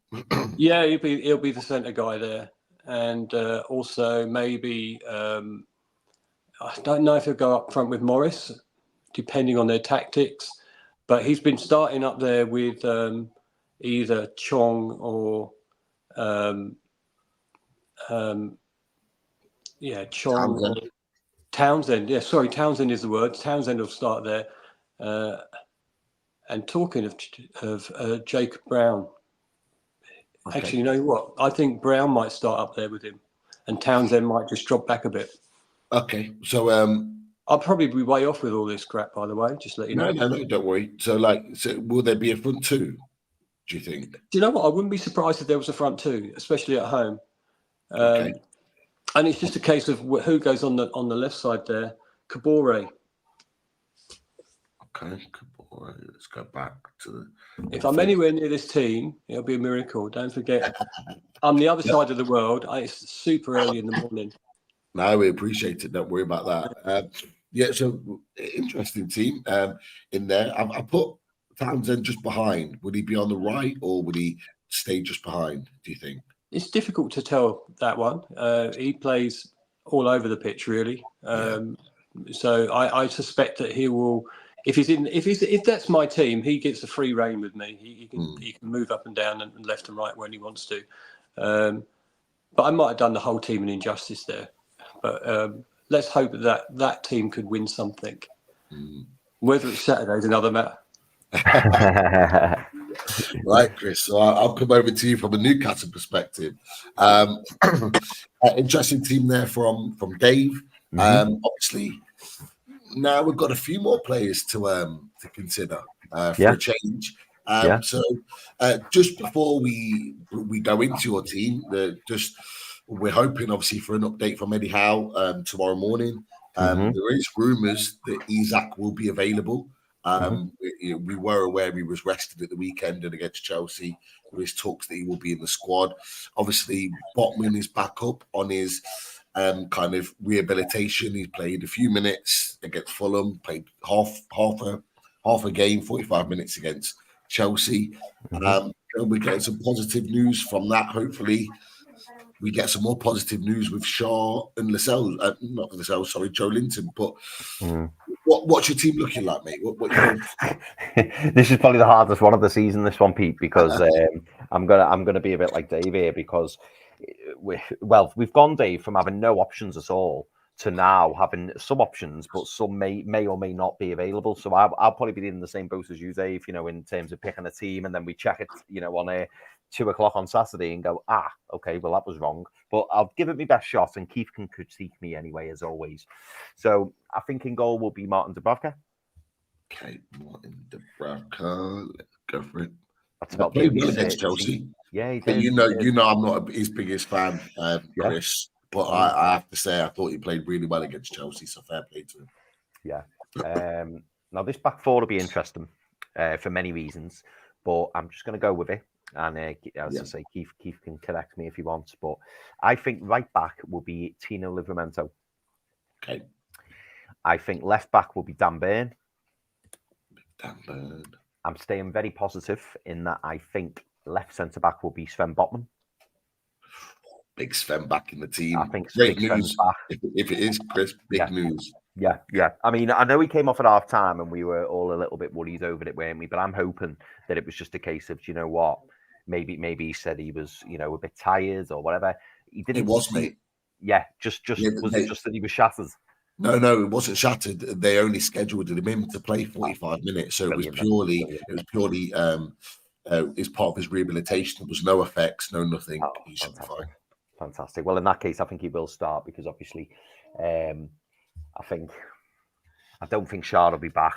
Yeah, he'll be the centre guy there. And also maybe, I don't know if he'll go up front with Morris, depending on their tactics. But he's been starting up there with either Chong or, Chong. Townsend. Townsend. Yeah, sorry, Townsend is the word. Townsend will start there. And talking of Jacob Brown. Okay. Actually, you know what? I think Brown might start up there with him. and Townsend might just drop back a bit. Okay, so I'll probably be way off with all this crap, by the way. Just let you know. no, don't worry. So will there be a front two? Do you think? Do you know what? I wouldn't be surprised if there was a front two, especially at home. Okay. And it's just a case of who goes on the left side there. Kabore. Okay, let's go back to the. If I'm anywhere near this team, it'll be a miracle. Don't forget, I'm the other side of the world. It's super early in the morning. No, we appreciate it. Don't worry about that. Yeah, so interesting team in there. I put Townsend just behind. Would he be on the right or would he stay just behind, do you think? It's difficult to tell that one. He plays all over the pitch, really. So I suspect that he will. If that's my team, he gets a free rein with me. He can move up and down and left and right when he wants to. But I might have done the whole team an injustice there. But let's hope that team could win something. Whether it's Saturday is another matter. Right, Chris. So I'll come over to you from a Newcastle perspective. Interesting team there from Dave. Obviously, now we've got a few more players to consider for a change. So just before we go into your team, we're hoping obviously for an update from Eddie Howe tomorrow morning. There is rumours that Isak will be available. We were aware he was rested at the weekend and against Chelsea. There is talks that he will be in the squad. Obviously, Botman is back up on his kind of rehabilitation. He played a few minutes against Fulham, played half a game, 45 minutes against Chelsea. We're getting some positive news from that. Hopefully, we get some more positive news with Shaw and Lascelles. Not Lascelles, sorry, Joe Linton. But what's your team looking like, mate? What you This is probably the hardest one of the season, this one, Pete, because I'm gonna be a bit like Dave here because we've gone, Dave, from having no options at all to now having some options, but some may or may not be available. So I'll probably be in the same boat as you, Dave, in terms of picking a team, and then we check it, on 2 o'clock on Saturday and go, okay, well, that was wrong. But I'll give it my best shot, and Keith can critique me anyway, as always. So I think in goal will be Martin Dubravka. Okay, Martin Dubravka. Let's go for it. That's about played well against Chelsea. Yeah, he but did. I'm not his biggest fan, Chris. But I have to say, I thought he played really well against Chelsea, so fair play to him. Yeah. Now, this back four will be interesting for many reasons, but I'm just going to go with it. And as I say, Keith can correct me if he wants, but I think right back will be Tino Livramento. Okay. I think left back will be Dan Burn. Dan Burn. I'm staying very positive in that I think left centre back will be Sven Botman. Big Sven back in the team. I think great news. If it is, Chris, big news. Yeah. I mean, I know he came off at half time and we were all a little bit worried over it, weren't we? But I'm hoping that it was just a case of, you know what, maybe he said he was, a bit tired or whatever. He didn't. It was, mate. Yeah, was it just that he was shattered? No, it wasn't shattered. They only scheduled him in to play 45 minutes, so it was purely as part of his rehabilitation. There was no effects, no nothing. He should be fine. Fantastic. Well, in that case, I think he will start because obviously, I don't think Shah will be back,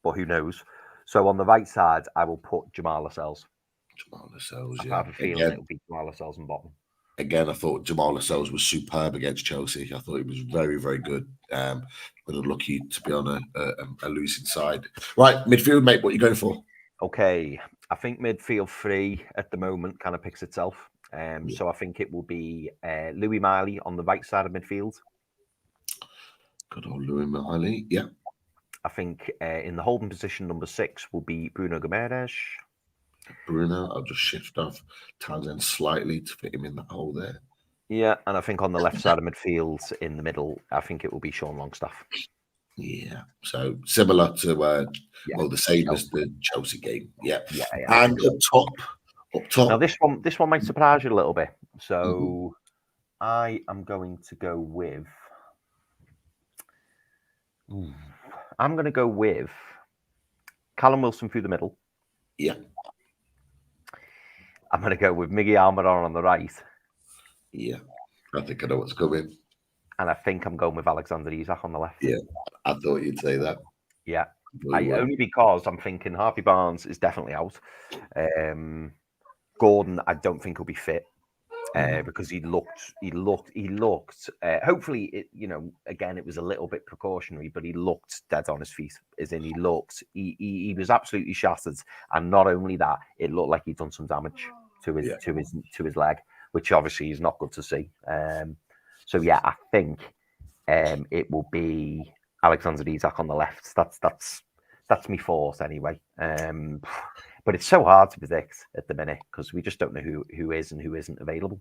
but who knows? So on the right side, I will put Jamal Lascelles. I have a feeling it'll be Jamal Lascelles and Bottom. Again, I thought Jamal Lascelles was superb against Chelsea. I thought he was very, very good. But unlucky to be on a losing side. Right, midfield, mate, what are you going for? Okay, I think midfield 3 at the moment kind of picks itself. So I think it will be Louis Miley on the right side of midfield. Good old Louis Miley, yeah. I think in the holding position, number 6 will be Bruno Guimaraes. Bruno, I'll just shift off Townsend slightly to fit him in that hole there. Yeah, and I think on the left side of midfield, in the middle, I think it will be Sean Longstaff. Yeah, so similar to, the same as the Chelsea game. Yeah. And up top. Now this one might surprise you a little bit. So I am going to go with. I'm going to go with Callum Wilson through the middle. Yeah. I'm going to go with Miggy Almiron on the right. Yeah. I think I know what's coming. And I think I'm going with Alexander Isak on the left. Yeah, I thought you'd say that. Yeah. I Only because I'm thinking Harvey Barnes is definitely out. Gordon, I don't think he'll be fit. Because he looked. Hopefully, again, it was a little bit precautionary, but he looked dead on his feet. As in, he was absolutely shattered, and not only that, it looked like he'd done some damage to his leg, which obviously is not good to see. So yeah, I think it will be Alexander Isak on the left. That's me force anyway. But it's so hard to predict at the minute because we just don't know who is and who isn't available.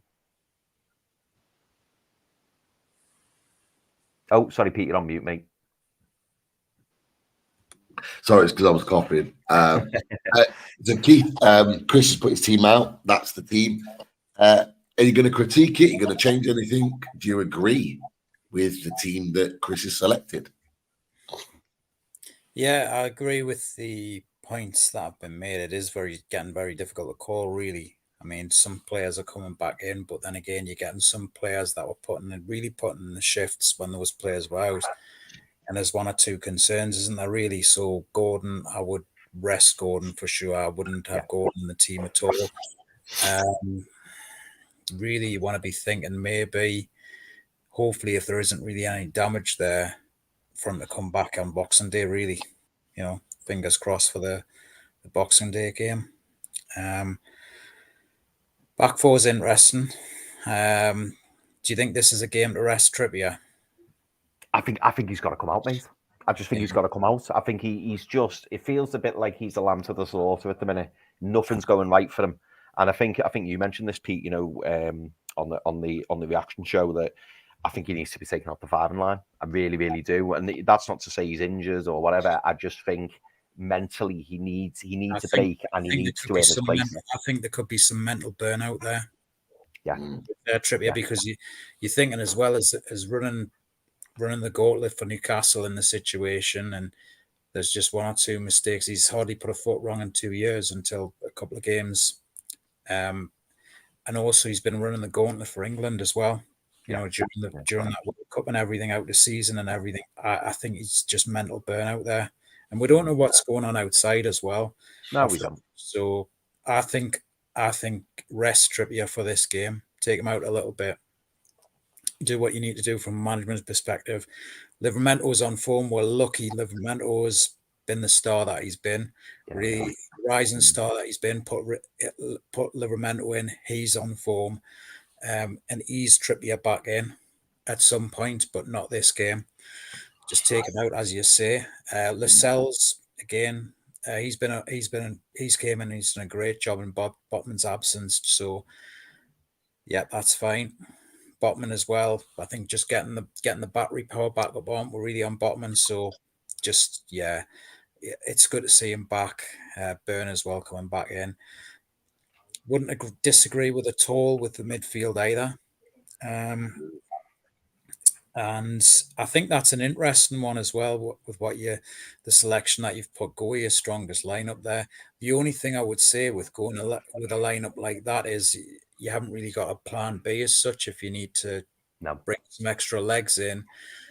Oh, sorry, Pete, you're on mute, mate. Sorry, it's because I was coughing. So Keith, Chris has put his team out. That's the team. Are you going to critique it? Are you going to change anything? Do you agree with the team that Chris has selected? Yeah, I agree with the points that have been made. It is getting very difficult to call, really. I mean, some players are coming back in, but then again, you're getting some players that were really putting in the shifts when those players were out. And there's one or two concerns, isn't there, really? So Gordon, I would rest Gordon for sure. I wouldn't have Gordon in the team at all. Really, you want to be thinking maybe, hopefully, if there isn't really any damage there, for him to come back on Boxing Day, really. Fingers crossed for the Boxing Day game. Back four is interesting. Do you think this is a game to rest Trippier? I think he's got to come out, mate. I just think he's got to come out. I think he's just. It feels a bit like he's the lamb to the slaughter at the minute. Nothing's going right for him, and I think you mentioned this, Pete. On the reaction show that I think he needs to be taken off the firing line. I really, really do, and that's not to say he's injured or whatever. I just think mentally he needs a break, and he needs to earn his place. I think there could be some mental burnout there. Yeah, Trippier, because you're thinking as well as running the gauntlet for Newcastle in the situation, and there's just one or two mistakes. He's hardly put a foot wrong in 2 years until a couple of games. And also he's been running the gauntlet for England as well. During that World Cup and everything out the season and everything. I think he's just mental burnout there. And we don't know what's going on outside as well. No, we don't. So I think rest Trippier for this game. Take him out a little bit. Do what you need to do from a management perspective. Livermento's on form. We're lucky Livermento's been the star that he's been. Really rising star that he's been. Put Livermento in. He's on form. And ease Trippier back in at some point, but not this game. Just take him out, as you say. Lascelles again. He's came in. And he's done a great job in Botman's absence. So, yeah, that's fine. Botman as well. I think just getting the battery power back up on. We're really on Botman. So, just it's good to see him back. Burn as well coming back in. Wouldn't disagree with at all with the midfield either. And I think that's an interesting one as well with the selection that you've put. Go your strongest lineup there. The only thing I would say with going with a lineup like that is you haven't really got a plan B as such if you need to bring some extra legs in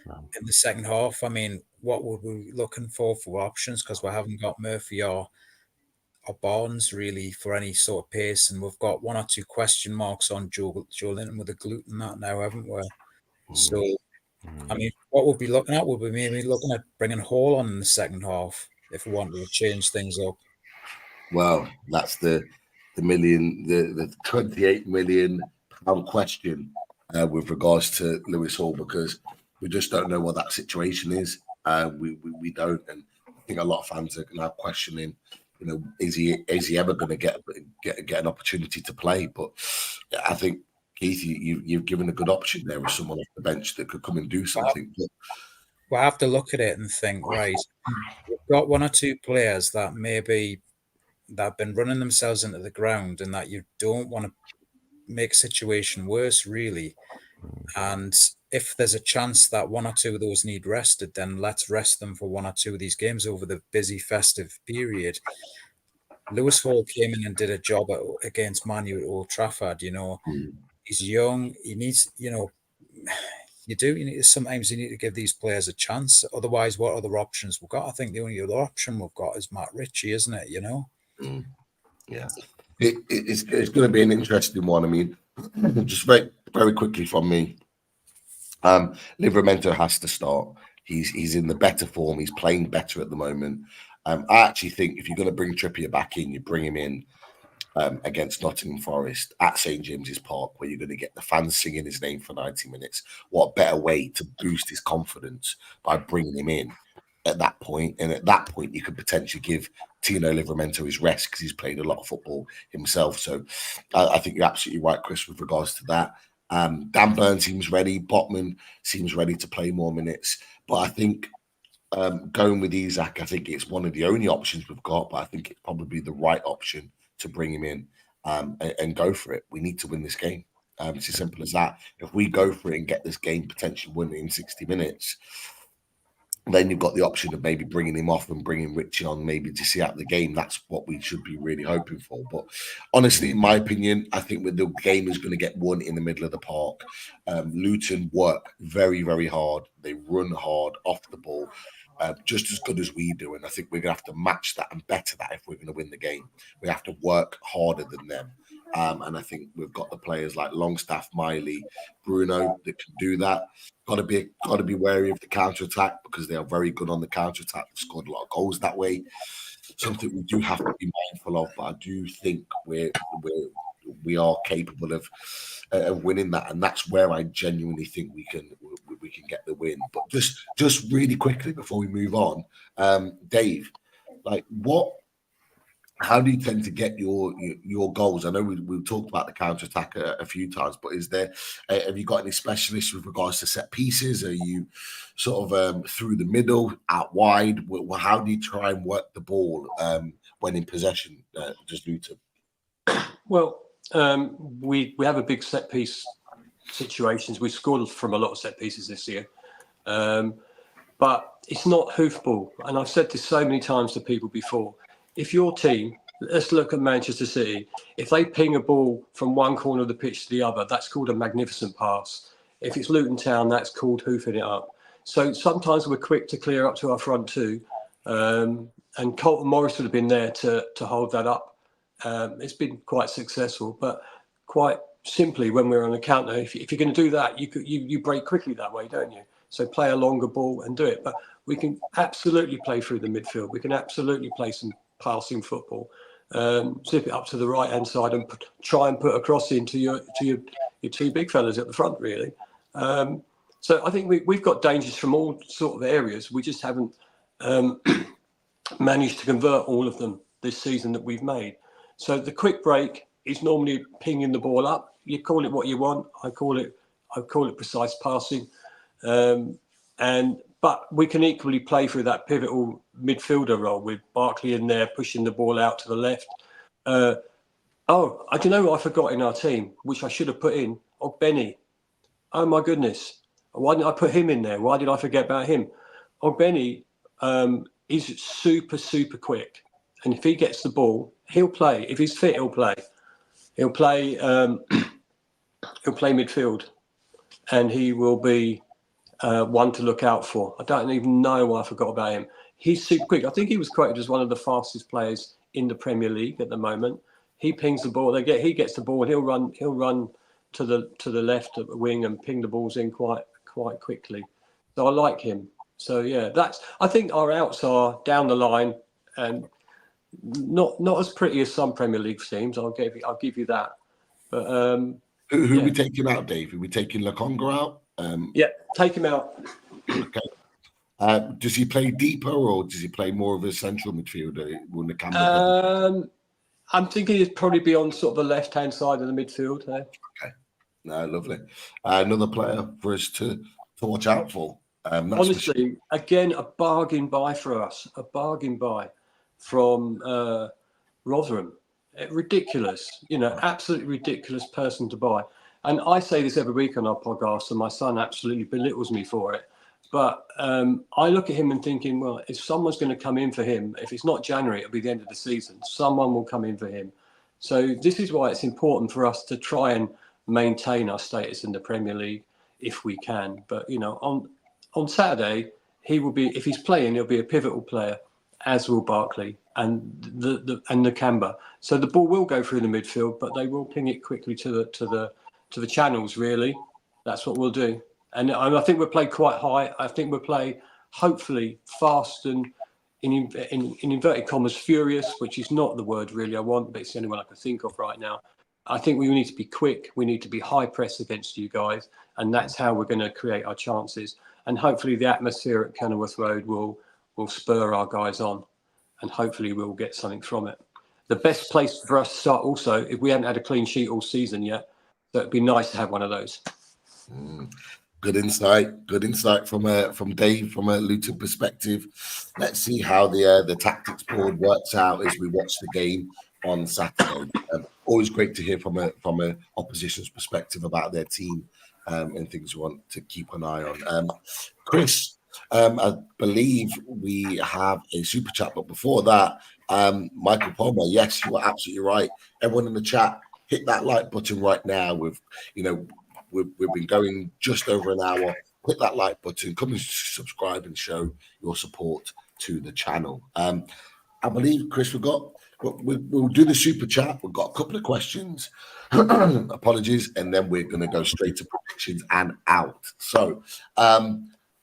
the second half. I mean, what would we be looking for options? Because we haven't got Murphy or Barnes really for any sort of pace, and we've got one or two question marks on Joe Linton with the gluten that now, haven't we? So, I mean, what we'll be looking at, we'll be maybe looking at bringing Hall on in the second half if we wanted to change things up. Well, that's the 28 million pound question with regards to Lewis Hall, because we just don't know what that situation is. We don't, and I think a lot of fans are now questioning. Is he ever going to get an opportunity to play? But I think, Keith, you've given a good option there with someone off the bench that could come and do something. We'll have to look at it and think, right, we've got one or two players that have been running themselves into the ground and that you don't want to make a situation worse, really. And if there's a chance that one or two of those need rested, then let's rest them for one or two of these games over the busy festive period. Lewis Hall came in and did a job against Man U at Old Trafford, He's young. He needs, sometimes you need to give these players a chance. Otherwise, what other options we've got? I think the only other option we've got is Matt Ritchie, isn't it? Yeah. It's going to be an interesting one. I mean, just very, very quickly from me. Livramento has to start. He's in the better form. He's playing better at the moment. I actually think if you're going to bring Trippier back in, you bring him in against Nottingham Forest at St James's Park, where you're going to get the fans singing his name for 90 minutes. What better way to boost his confidence by bringing him in at that point? And at that point, you could potentially give Tino Livramento his rest because he's played a lot of football himself. So I think you're absolutely right, Chris, with regards to that. Dan Burn seems ready. Botman seems ready to play more minutes. But I think going with Isak, I think it's one of the only options we've got, but I think it's probably the right option to bring him in and go for it. We need to win this game. It's as simple as that. If we go for it and get this game potentially winning in 60 minutes, then you've got the option of maybe bringing him off and bringing Richie on maybe to see out the game. That's what we should be really hoping for. But honestly, in my opinion, I think the game is going to get won in the middle of the park. Luton work very, very hard. They run hard off the ball, just as good as we do. And I think we're going to have to match that and better that if we're going to win the game. We have to work harder than them. And I think we've got the players like Longstaff, Miley, Bruno that can do that. Got to be wary of the counter attack because they are very good on the counter attack. They've scored a lot of goals that way. Something we do have to be mindful of, but I do think we are capable of winning that, and that's where I genuinely think we can get the win. But just really quickly before we move on, Dave, like how do you tend to get your goals? I know we've talked about the counter attack a few times, but have you got any specialists with regards to set pieces? Are you sort of through the middle, out wide? How do you try and work the ball when in possession? Just Luton. Well, we have a big set piece situations. We scored from a lot of set pieces this year, but it's not hoofball. And I've said this so many times to people before. If your team, let's look at Manchester City, if they ping a ball from one corner of the pitch to the other, that's called a magnificent pass. If it's Luton Town, that's called hoofing it up. So sometimes we're quick to clear up to our front two, and Colton Morris would have been there to hold that up. It's been quite successful, but quite simply, when we're on the counter, if you're going to do that, you break quickly that way, don't you? So play a longer ball and do it. But we can absolutely play through the midfield. We can absolutely play some passing football, zip it up to the right hand side and try and put a cross into your two big fellas at the front, really. So I think we've got dangers from all sort of areas. We just haven't managed to convert all of them this season that we've made. So the quick break is normally pinging the ball up. You call it what you want. I call it precise passing, but we can equally play through that pivotal midfielder role with Barkley in there pushing the ball out to the left. I don't know what I forgot in our team, which I should have put in. Benny. Oh my goodness. Why didn't I put him in there? Why did I forget about him? Benny is super, super quick. And if he gets the ball, he'll play. If he's fit, he'll play. He'll play midfield. And he will be one to look out for. I don't even know why I forgot about him. He's super quick. I think he was quoted as one of the fastest players in the Premier League at the moment. He pings the ball. He gets the ball. He'll run to the left of the wing and ping the balls in quite quickly. So I like him. So yeah, I think our outs are down the line and not as pretty as some Premier League teams. I'll give you that. But who are we taking out, Dave? Are we taking Lokonga out? Yeah, take him out. Okay. Does he play deeper or does he play more of a central midfielder? I'm thinking he'd probably be on sort of the left-hand side of the midfield. Okay. No, lovely. Another player for us to watch out for. Honestly, again, a bargain buy for us. A bargain buy from Rotherham. Ridiculous. Absolutely ridiculous person to buy. And I say this every week on our podcast, and my son absolutely belittles me for it. But I look at him and thinking, well, if someone's going to come in for him, if it's not January, it'll be the end of the season. Someone will come in for him. So this is why it's important for us to try and maintain our status in the Premier League if we can. But on Saturday, he will be, if he's playing, he'll be a pivotal player, as will Barkley and the Nakamba. So the ball will go through the midfield, but they will ping it quickly to the channels. Really, that's what we'll do. And I think we'll play quite high. I think we'll play hopefully fast and in inverted commas furious, which is not the word really I want, but it's the only one I can think of right now. I think we need to be quick. We need to be high press against you guys, and that's how we're going to create our chances. And hopefully the atmosphere at Kenilworth Road will spur our guys on, and hopefully we'll get something from it. The best place for us to start also, if we haven't had a clean sheet all season yet, so it'd be nice to have one of those. Good insight. Good insight from Dave from a Luton perspective. Let's see how the tactics board works out as we watch the game on Saturday. Always great to hear from a opposition's perspective about their team and things we want to keep an eye on. Chris, I believe we have a super chat, but before that, Michael Palmer, yes, you are absolutely right. Everyone in the chat, hit that like button right now. We've been going just over an hour. Hit that like button, come and subscribe and show your support to the channel. I believe, Chris, we'll do the super chat. We've got a couple of questions. Apologies, and then we're going to go straight to predictions and out. So,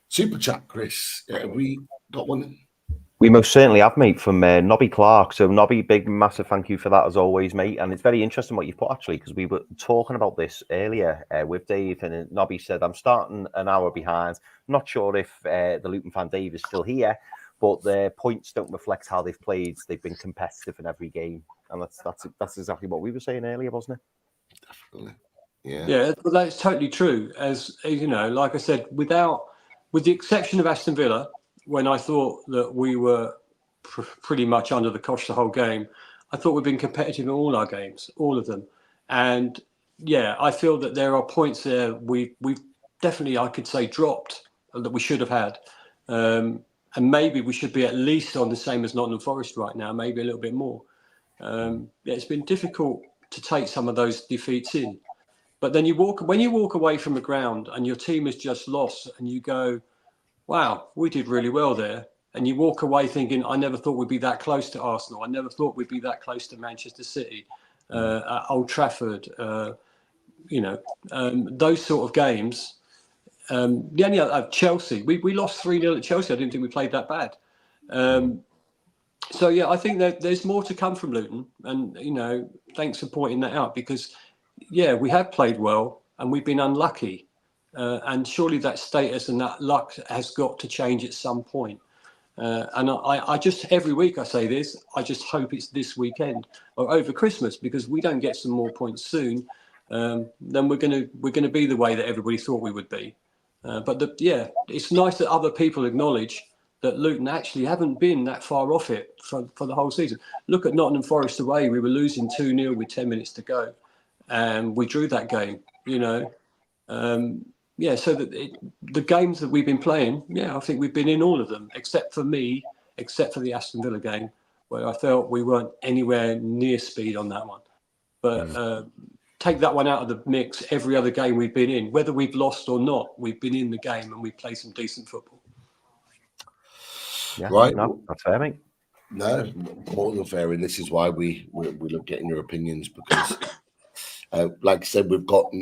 super chat, Chris. Have we got one? We most certainly have, mate, from Nobby Clark. So, Nobby, big, massive thank you for that as always, mate. And it's very interesting what you've put, actually, because we were talking about this earlier with Dave, and Nobby said, I'm starting an hour behind. Not sure if the Luton fan Dave is still here, but their points don't reflect how they've played. They've been competitive in every game. And that's exactly what we were saying earlier, wasn't it? Definitely. Yeah. Yeah, well, that's totally true. As you know, like I said, with the exception of Aston Villa, when I thought that we were pretty much under the cosh the whole game, I thought we've been competitive in all our games, all of them. And yeah, I feel that there are points there we've definitely, I could say, dropped that we should have had. And maybe we should be at least on the same as Nottingham Forest right now, maybe a little bit more. Yeah, it's been difficult to take some of those defeats in. But then when you walk away from the ground and your team has just lost and you go, wow, we did really well there. And you walk away thinking, I never thought we'd be that close to Arsenal. I never thought we'd be that close to Manchester City, at Old Trafford, those sort of games. The only other, Chelsea, we lost 3-0 at Chelsea. I didn't think we played that bad. So, yeah, I think that there's more to come from Luton. And, thanks for pointing that out because, yeah, we have played well and we've been unlucky. And surely that status and that luck has got to change at some point. And I just, every week I say this, I just hope it's this weekend or over Christmas, because we don't get some more points soon, then we're gonna be the way that everybody thought we would be. But it's nice that other people acknowledge that Luton actually haven't been that far off it for the whole season. Look at Nottingham Forest away. We were losing 2-0 with 10 minutes to go, and we drew that game. So that the games that we've been playing, I think we've been in all of them, except for the Aston Villa game, where I felt we weren't anywhere near speed on that one. But take that one out of the mix, every other game we've been in, whether we've lost or not, we've been in the game and we've played some decent football. Yeah, right. No, that's fair, mate. No, more than fair. And this is why we love getting your opinions, because like I said, we've got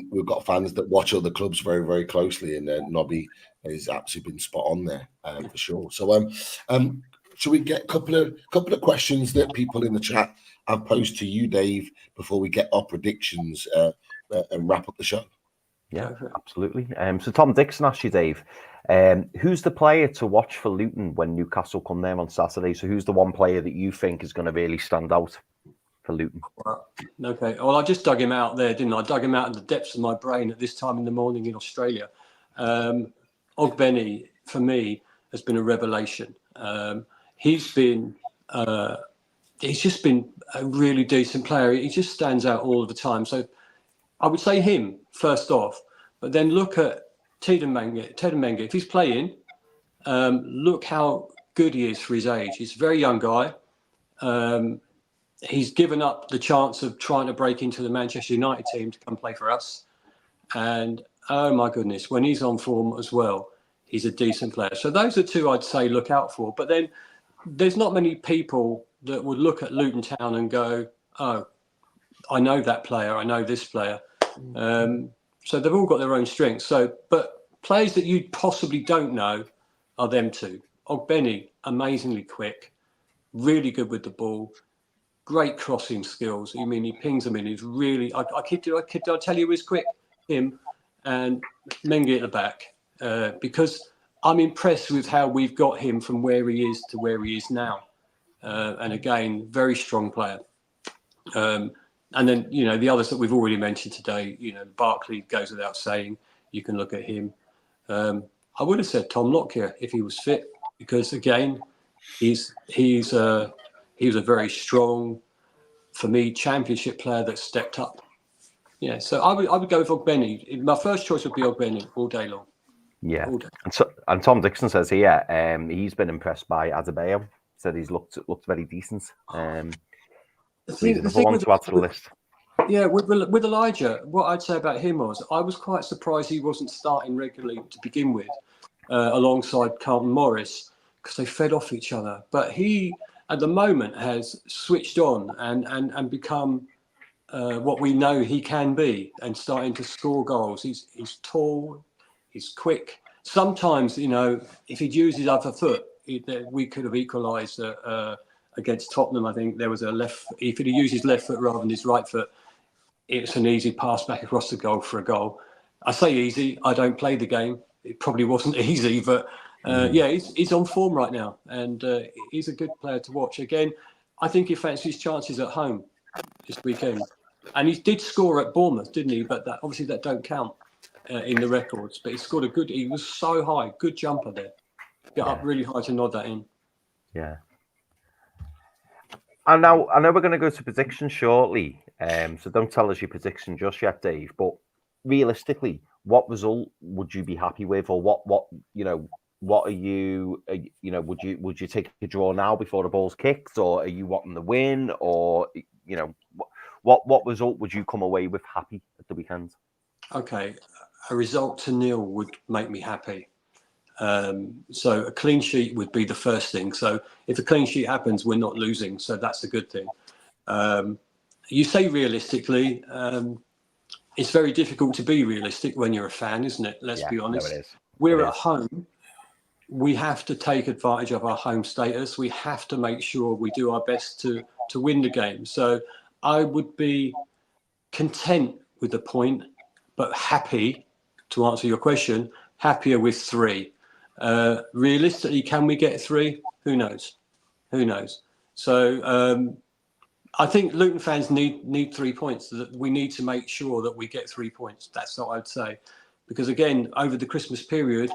fans that watch other clubs very, very closely, and Nobby has absolutely been spot on there for sure. So, should we get a couple of questions that people in the chat have posed to you, Dave, before we get our predictions and wrap up the show? Yeah, absolutely. So Tom Dixon asked you, Dave, who's the player to watch for Luton when Newcastle come there on Saturday? So who's the one player that you think is going to really stand out for Luton? Okay. Well, I just dug him out there, didn't I? I dug him out in the depths of my brain at this time in the morning in Australia. Ogbeni, for me, has been a revelation. He's just been a really decent player. He just stands out all the time. So I would say him first off, but then look at Tedemenge. If he's playing, look how good he is for his age. He's a very young guy. He's given up the chance of trying to break into the Manchester United team to come play for us. And oh my goodness, when he's on form as well, he's a decent player. So those are two I'd say look out for. But then there's not many people that would look at Luton Town and go, oh, I know that player, I know this player. So they've all got their own strengths. So, but players that you possibly don't know are them two. Ogbeni, amazingly quick, really good with the ball, great crossing skills. I mean, he pings them in. He's really. I tell you, he's quick. Him and Mengi at the back, because I'm impressed with how we've got him from where he is to where he is now. And again, very strong player. And then, you know, the others that we've already mentioned today, you know, Barkley goes without saying. You can look at him. I would have said Tom Lockyer if he was fit, because again, he's a very strong, for me, championship player that stepped up. Yeah, so I would go with Ogbeni. My first choice would be Ogbeni all day long. Yeah, all day. And Tom Dixon says here he's been impressed by Adebayo. Said he's looked very decent. The another one to add to the list. Yeah, with Elijah, what I'd say about him was I was quite surprised he wasn't starting regularly to begin with, alongside Carlton Morris, because they fed off each other. But he, at the moment, has switched on and become what we know he can be, and starting to score goals. He's tall, he's quick. Sometimes, you know, if he'd used his other foot, we could have equalised against Tottenham. I think there was a left. If he'd used his left foot rather than his right foot, it's an easy pass back across the goal for a goal. I say easy. I don't play the game. It probably wasn't easy, but yeah, he's on form right now, and he's a good player to watch. Again, I think he fancies his chances at home this weekend, and he did score at Bournemouth, didn't he? But that obviously that don't count in the records. But he scored a good. He was so high, good jumper there. Get up really high to nod that in. Yeah. And now I know we're going to go to predictions shortly, so don't tell us your prediction just yet, Dave. But realistically, what result would you be happy with, or what are you would you take a draw now before the ball's kicked, or are you wanting the win, or what result would you come away with happy at the weekend? Okay, a result to 0 would make me happy. So a clean sheet would be the first thing. So if a clean sheet happens, we're not losing. So that's a good thing. You say realistically, it's very difficult to be realistic when you're a fan, isn't it? Let's be honest. No, it is. We're at home. We have to take advantage of our home status. We have to make sure we do our best to win the game. So I would be content with the point, but happy, to answer your question, happier with 3. Realistically, can we get 3? Who knows? So I think Luton fans need 3 points. We need to make sure that we get 3 points. That's what I'd say. Because again, over the Christmas period,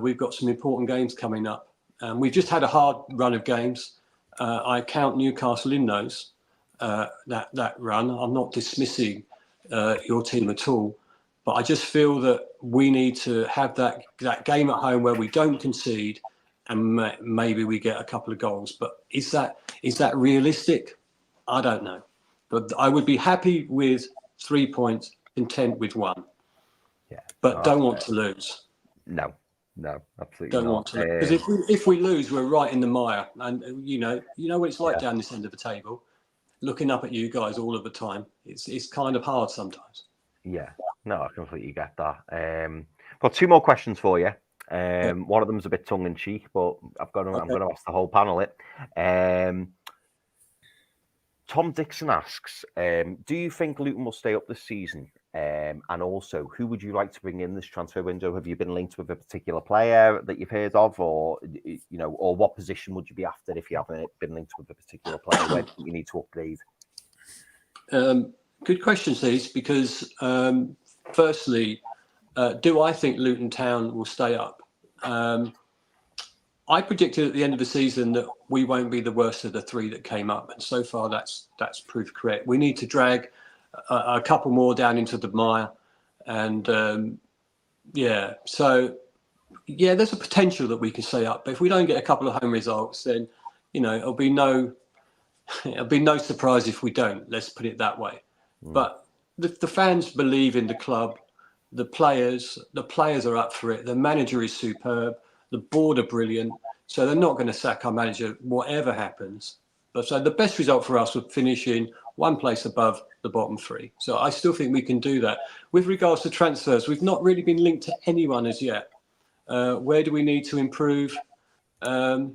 we've got some important games coming up. We've just had a hard run of games. I count Newcastle in those, that run. I'm not dismissing your team at all. But I just feel that we need to have that game at home where we don't concede, and maybe we get a couple of goals. But is that realistic? I don't know. But I would be happy with 3 points, content with 1. Yeah. But don't want to lose. No, absolutely don't not. Want to lose. Because if we lose, we're right in the mire. And you know what it's like down this end of the table, looking up at you guys all of the time. It's kind of hard sometimes. Yeah. No, I completely get that. Got 2 more questions for you. One of them's a bit tongue in cheek, but I'm going to ask the whole panel it. Tom Dixon asks, do you think Luton will stay up this season? And also, who would you like to bring in this transfer window? Have you been linked with a particular player that you've heard of, or or what position would you be after if you haven't been linked with a particular player? Where do you need to upgrade? Good questions, these, because firstly, do I think Luton Town will stay up? I predicted at the end of the season that we won't be the worst of the 3 that came up, and so far that's proved correct. We need to drag a couple more down into the mire, and there's a potential that we can stay up. But if we don't get a couple of home results, then it'll be no surprise if we don't. Let's put it that way. But the fans believe in the club. The players are up for it. The manager is superb. The board are brilliant. So they're not going to sack our manager, whatever happens. But so the best result for us would finish in one place above the bottom three. So I still think we can do that. With regards to transfers, we've not really been linked to anyone as yet. Where do we need to improve? I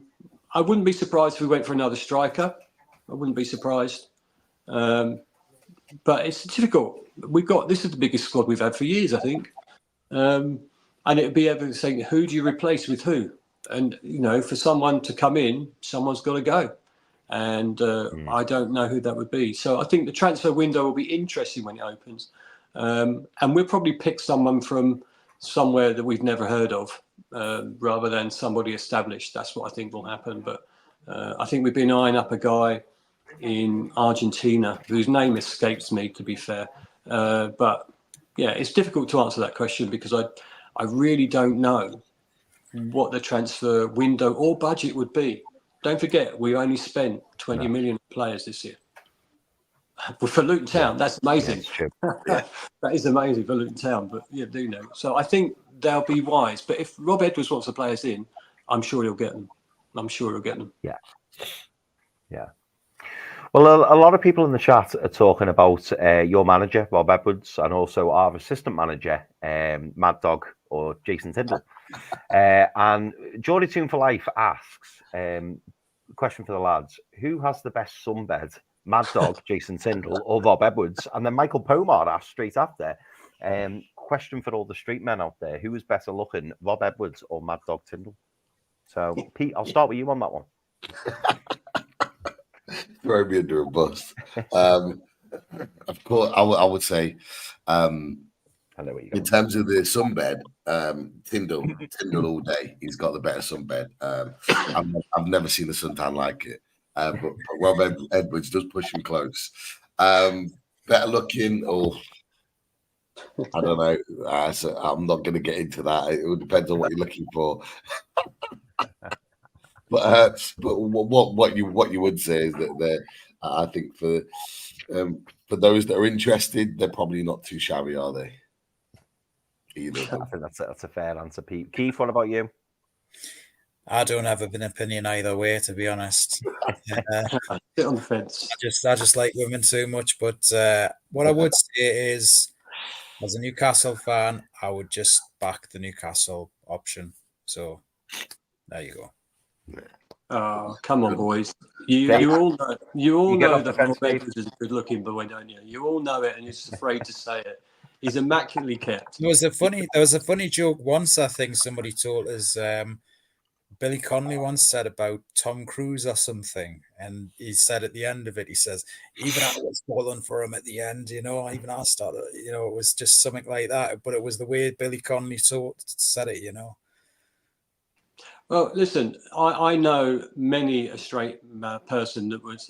wouldn't be surprised if we went for another striker. I wouldn't be surprised. But it's difficult. This is the biggest squad we've had for years, I think. And it'd be ever saying, who do you replace with who? And, for someone to come in, someone's got to go. And I don't know who that would be. So I think the transfer window will be interesting when it opens. And we'll probably pick someone from somewhere that we've never heard of rather than somebody established. That's what I think will happen. But I think we've been eyeing up a guy in Argentina whose name escapes me, to be fair. But yeah, it's difficult to answer that question because I really don't know what the transfer window or budget would be. Don't forget, we only spent 20 million on players this year. For Luton Town, that's amazing. Yeah. That is amazing for Luton Town, but you do know. So I think they'll be wise. But if Rob Edwards wants the players in, I'm sure he'll get them. Yeah. Yeah. Well, a lot of people in the chat are talking about your manager, Rob Edwards, and also our assistant manager, Mad Dog or Jason Tyndall. And Geordie Tune for Life asks, question for the lads, who has the best sunbed, Mad Dog, Jason Tyndall, or Rob Edwards? And then Michael Pomar asked straight after, question for all the street men out there, who is better looking, Rob Edwards or Mad Dog Tyndall? So, Pete, I'll start with you on that one. Throw me under a bus. Of course, I would say, I know what in terms of the sunbed, Tyndall all day. He's got the better sunbed. I've never seen a suntan like it. But Rob Edwards does push him close. Better looking, or I don't know. I'm not going to get into that. It would depend on what you're looking for. But what you would say is that I think for those that are interested, they're probably not too shabby, are they? Either. I think that's a fair answer, Pete. Keith, what about you? I don't have an opinion either way, to be honest. I sit on the fence. I just like women too much. But what I would say is, as a Newcastle fan, I would just back the Newcastle option. So there you go. Oh, come on, boys! You all know that Rob Edwards is a good-looking boy, don't you? You all know it, and you're just afraid to say it. He's immaculately kept. There was a funny joke once. I think somebody told us. Billy Connolly once said about Tom Cruise or something, and he said at the end of it, he says, "Even I was falling for him at the end, Even I started, it was just something like that." But it was the way Billy Connolly said it, Well, listen, I know many a straight person that would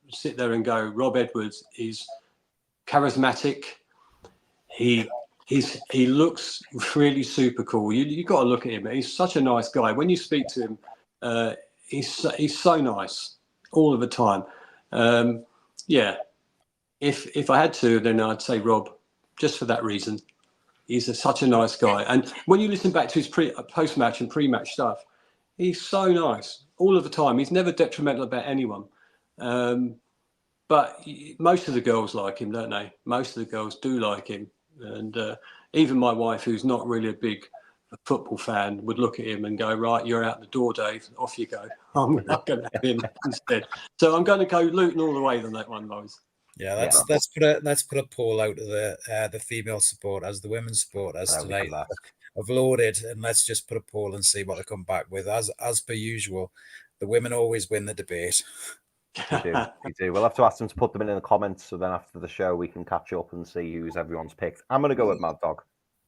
sit there and go, Rob Edwards is charismatic. He looks really super cool. You got to look at him. He's such a nice guy. When you speak to him, he's so nice all of the time. Yeah, if I had to, then I'd say Rob, just for that reason. He's such a nice guy. And when you listen back to his post-match and pre-match stuff, he's so nice all of the time. He's never detrimental about anyone. But most of the girls like him, don't they? Most of the girls do like him. And even my wife, who's not really a big football fan, would look at him and go, right, you're out the door, Dave. Off you go. I'm not going to have him instead. So I'm going to go Luton all the way on that one, guys. Yeah, let's put a poll out of the female supporters, the women's supporters tonight. I've loaded, and let's just put a poll and see what they come back with. As per usual, the women always win the debate. You do. We'll have to ask them to put them in the comments, so then after the show we can catch up and see who's everyone's picked. I'm going to go with Mad Dog.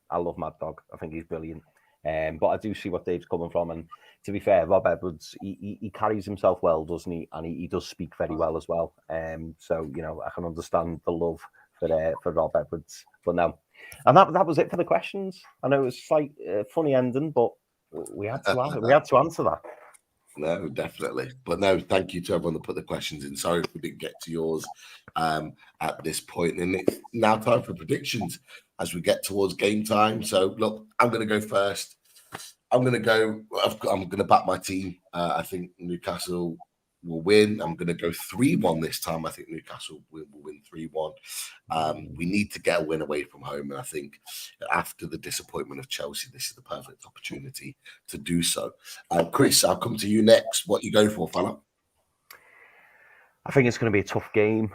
I love Mad Dog. I think he's brilliant. But I do see what Dave's coming from, and to be fair, Rob Edwards, he carries himself well, doesn't he? And he does speak very well as well. So I can understand the love for Rob Edwards. But no, and that was it for the questions. I know it was like a funny ending, but we had to answer that. No, definitely. But no, thank you to everyone that put the questions in. Sorry if we didn't get to yours at this point. And it's now time for predictions as we get towards game time. So look, I'm going to go first. I'm going to back my team. I think Newcastle will win. I'm going to go 3-1 this time. I think Newcastle will win 3-1. We need to get a win away from home. And I think after the disappointment of Chelsea, this is the perfect opportunity to do so. Chris, I'll come to you next. What you go for, fella? I think it's going to be a tough game.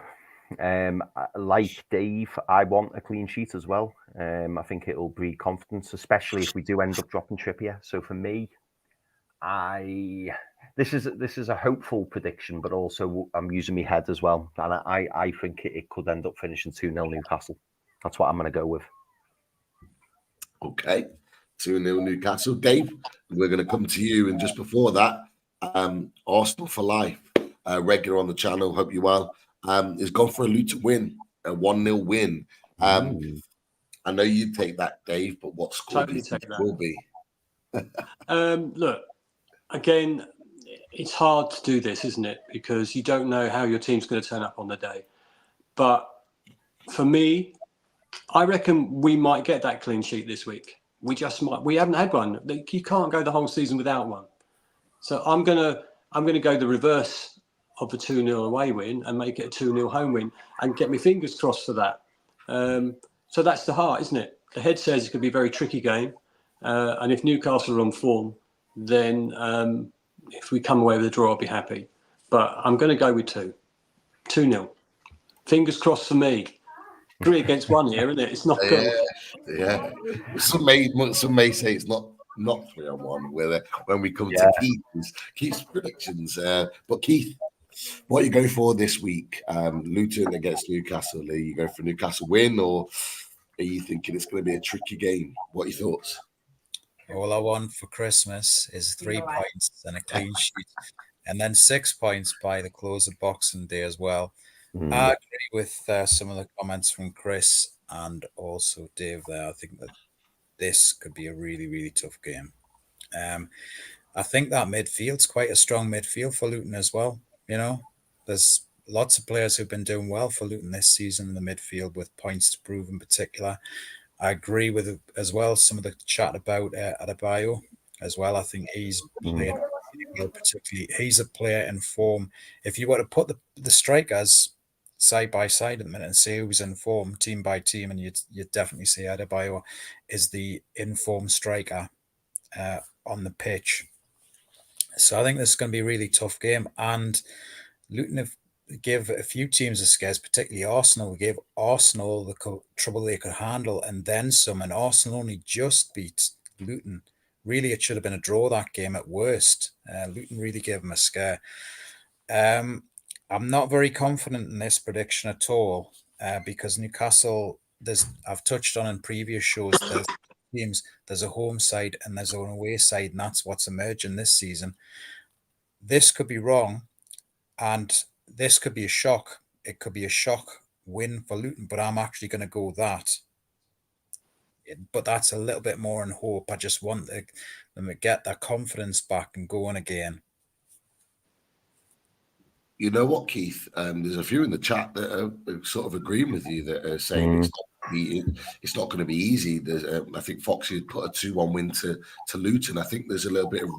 Like Dave, I want a clean sheet as well. I think it'll breed confidence, especially if we do end up dropping Trippier. So for me, this is a hopeful prediction, but also I'm using my head as well, and I think it could end up finishing 2-0 Newcastle. That's what I'm going to go with. Okay, 2-0 Newcastle. Dave, we're going to come to you, and just before that, Arsenal for life, regular on the channel. Hope you're well. Is gone for a Luton win, a 1-0 win. I know you'd take that, Dave, but what score do you think it will be? Look, again, it's hard to do this, isn't it? Because you don't know how your team's going to turn up on the day. But for me, I reckon we might get that clean sheet this week. We just might. We haven't had one. You can't go the whole season without one. So I'm gonna go the reverse of the 2-0 away win and make it a 2-0 home win and get my fingers crossed for that. So that's the heart, isn't it? The head says it could be a very tricky game. And if Newcastle are on form, then if we come away with a draw, I'll be happy. But I'm going to go with 2-0. Fingers crossed for me. 3 against 1 here, isn't it? It's not good. Yeah. Some may say it's not 3-1 when we come to Keith's predictions. But Keith, what you go for this week? Luton against Newcastle. Are you go for Newcastle win, or are you thinking it's going to be a tricky game? What are your thoughts? All I want for Christmas is 3 points and a clean sheet, and then 6 points by the close of Boxing Day as well. I agree with some of the comments from Chris and also Dave there. I think that this could be a really, really tough game. I think that midfield's quite a strong midfield for Luton as well. You know, there's lots of players who've been doing well for Luton this season in the midfield with points to prove in particular. I agree with as well some of the chat about Adebayo as well. I think he's played really well, particularly. He's a player in form. If you were to put the strikers side by side at the minute and say who's in form, team by team, and you'd definitely say Adebayo is the in-form striker on the pitch. So I think this is going to be a really tough game. And Luton have give a few teams a scares, particularly Arsenal. Gave Arsenal the trouble they could handle and then some. And Arsenal only just beat Luton. Really, it should have been a draw that game at worst. Luton really gave them a scare. I'm not very confident in this prediction at all because Newcastle, I've touched on in previous shows, there's teams, there's a home side and there's an away side, and that's what's emerging this season. This could be wrong, and this could be a shock. It could be a shock win for Luton, but I'm actually going to go that. But that's a little bit more in hope. I just want them to get their confidence back and going again. You know what, Keith? There's a few in the chat that are sort of agreeing with you, that are saying it's not going to be easy. I think Foxy had put a 2-1 win to Luton. I think there's a little bit of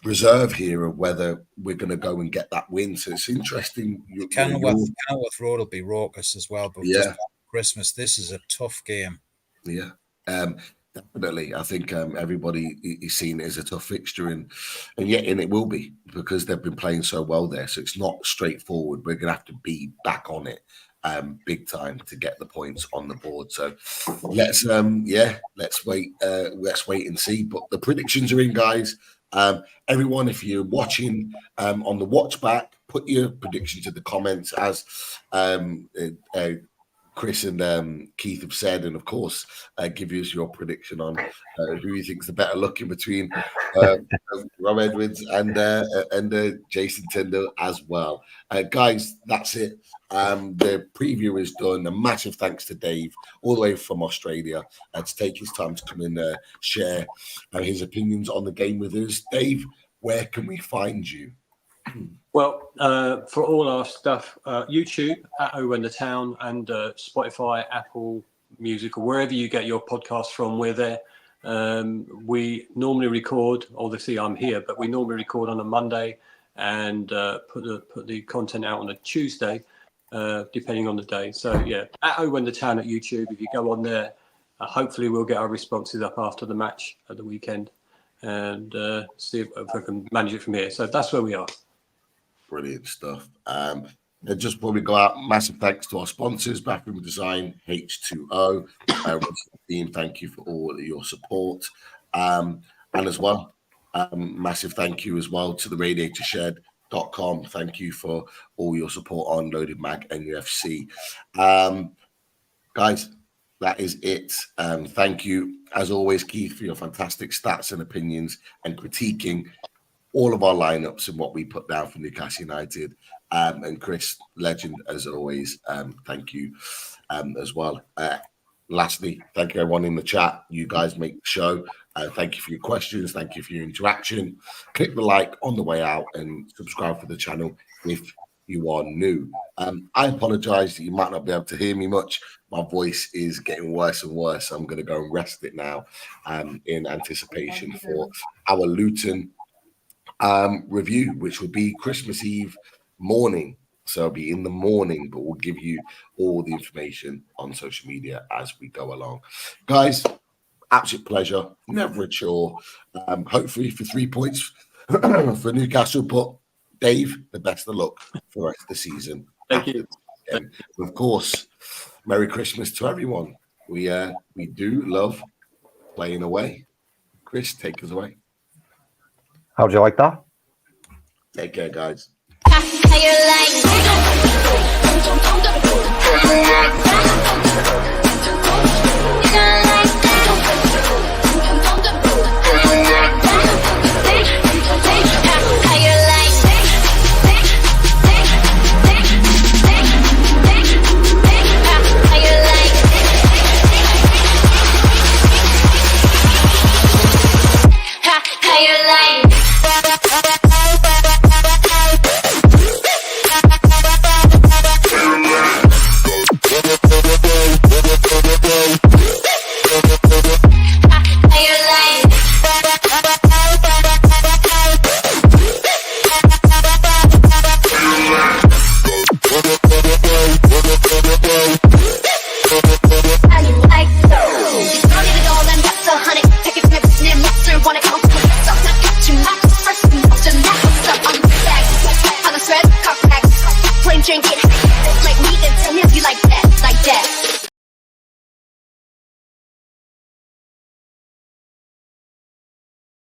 reserve here of whether we're going to go and get that win. So it's interesting. Kenilworth Road will be raucous as well, but just Christmas, this is a tough game. Yeah, definitely. I think everybody is seeing it as a tough fixture, and it will be because they've been playing so well there. So it's not straightforward. We're going to have to be back on it big time to get the points on the board. So let's wait and see. But the predictions are in, guys. Everyone, if you're watching on the watch back, put your predictions in the comments as Chris and Keith have said, and of course, give us your prediction on who you think is the better looking between Rob Edwards and Jason Tyndall as well. Guys, that's it. The preview is done. A massive thanks to Dave, all the way from Australia, to take his time to come and share his opinions on the game with us. Dave, where can we find you? Well, for all our stuff, YouTube at Oh When the Town, and Spotify, Apple Music, or wherever you get your podcasts from, we're there. We normally record, obviously I'm here, but we normally record on a Monday and put the content out on a Tuesday, depending on the day. So yeah, at Oh When the Town at YouTube, if you go on there, hopefully we'll get our responses up after the match at the weekend, and see if I can manage it from here. So that's where we are. Brilliant stuff. And just before we go out, massive thanks to our sponsors, Bathroom Design, H2O, team. Thank you for all your support. And as well, massive thank you as well to the RadiatorShed.com. Thank you for all your support on Loaded Mag and NUFC. Guys, that is it. Thank you, as always, Keith, for your fantastic stats and opinions and critiquing all of our lineups and what we put down for Newcastle United. And Chris, legend as always. Thank you as well. Lastly, thank you everyone in the chat. You guys make the show. Thank you for your questions. Thank you for your interaction. Click the like on the way out and subscribe for the channel if you are new. I apologize that you might not be able to hear me much. My voice is getting worse and worse. I'm going to go and rest it now in anticipation for our Luton review, which will be Christmas Eve morning. So it'll be in the morning, but we'll give you all the information on social media as we go along. Guys, absolute pleasure. Never a chore. Hopefully for 3 points for Newcastle, but Dave, the best of luck for the rest of the season. Thank you. And of course, Merry Christmas to everyone. We do love playing away. Chris, take us away. How'd you like that? Take care, guys. Wanna come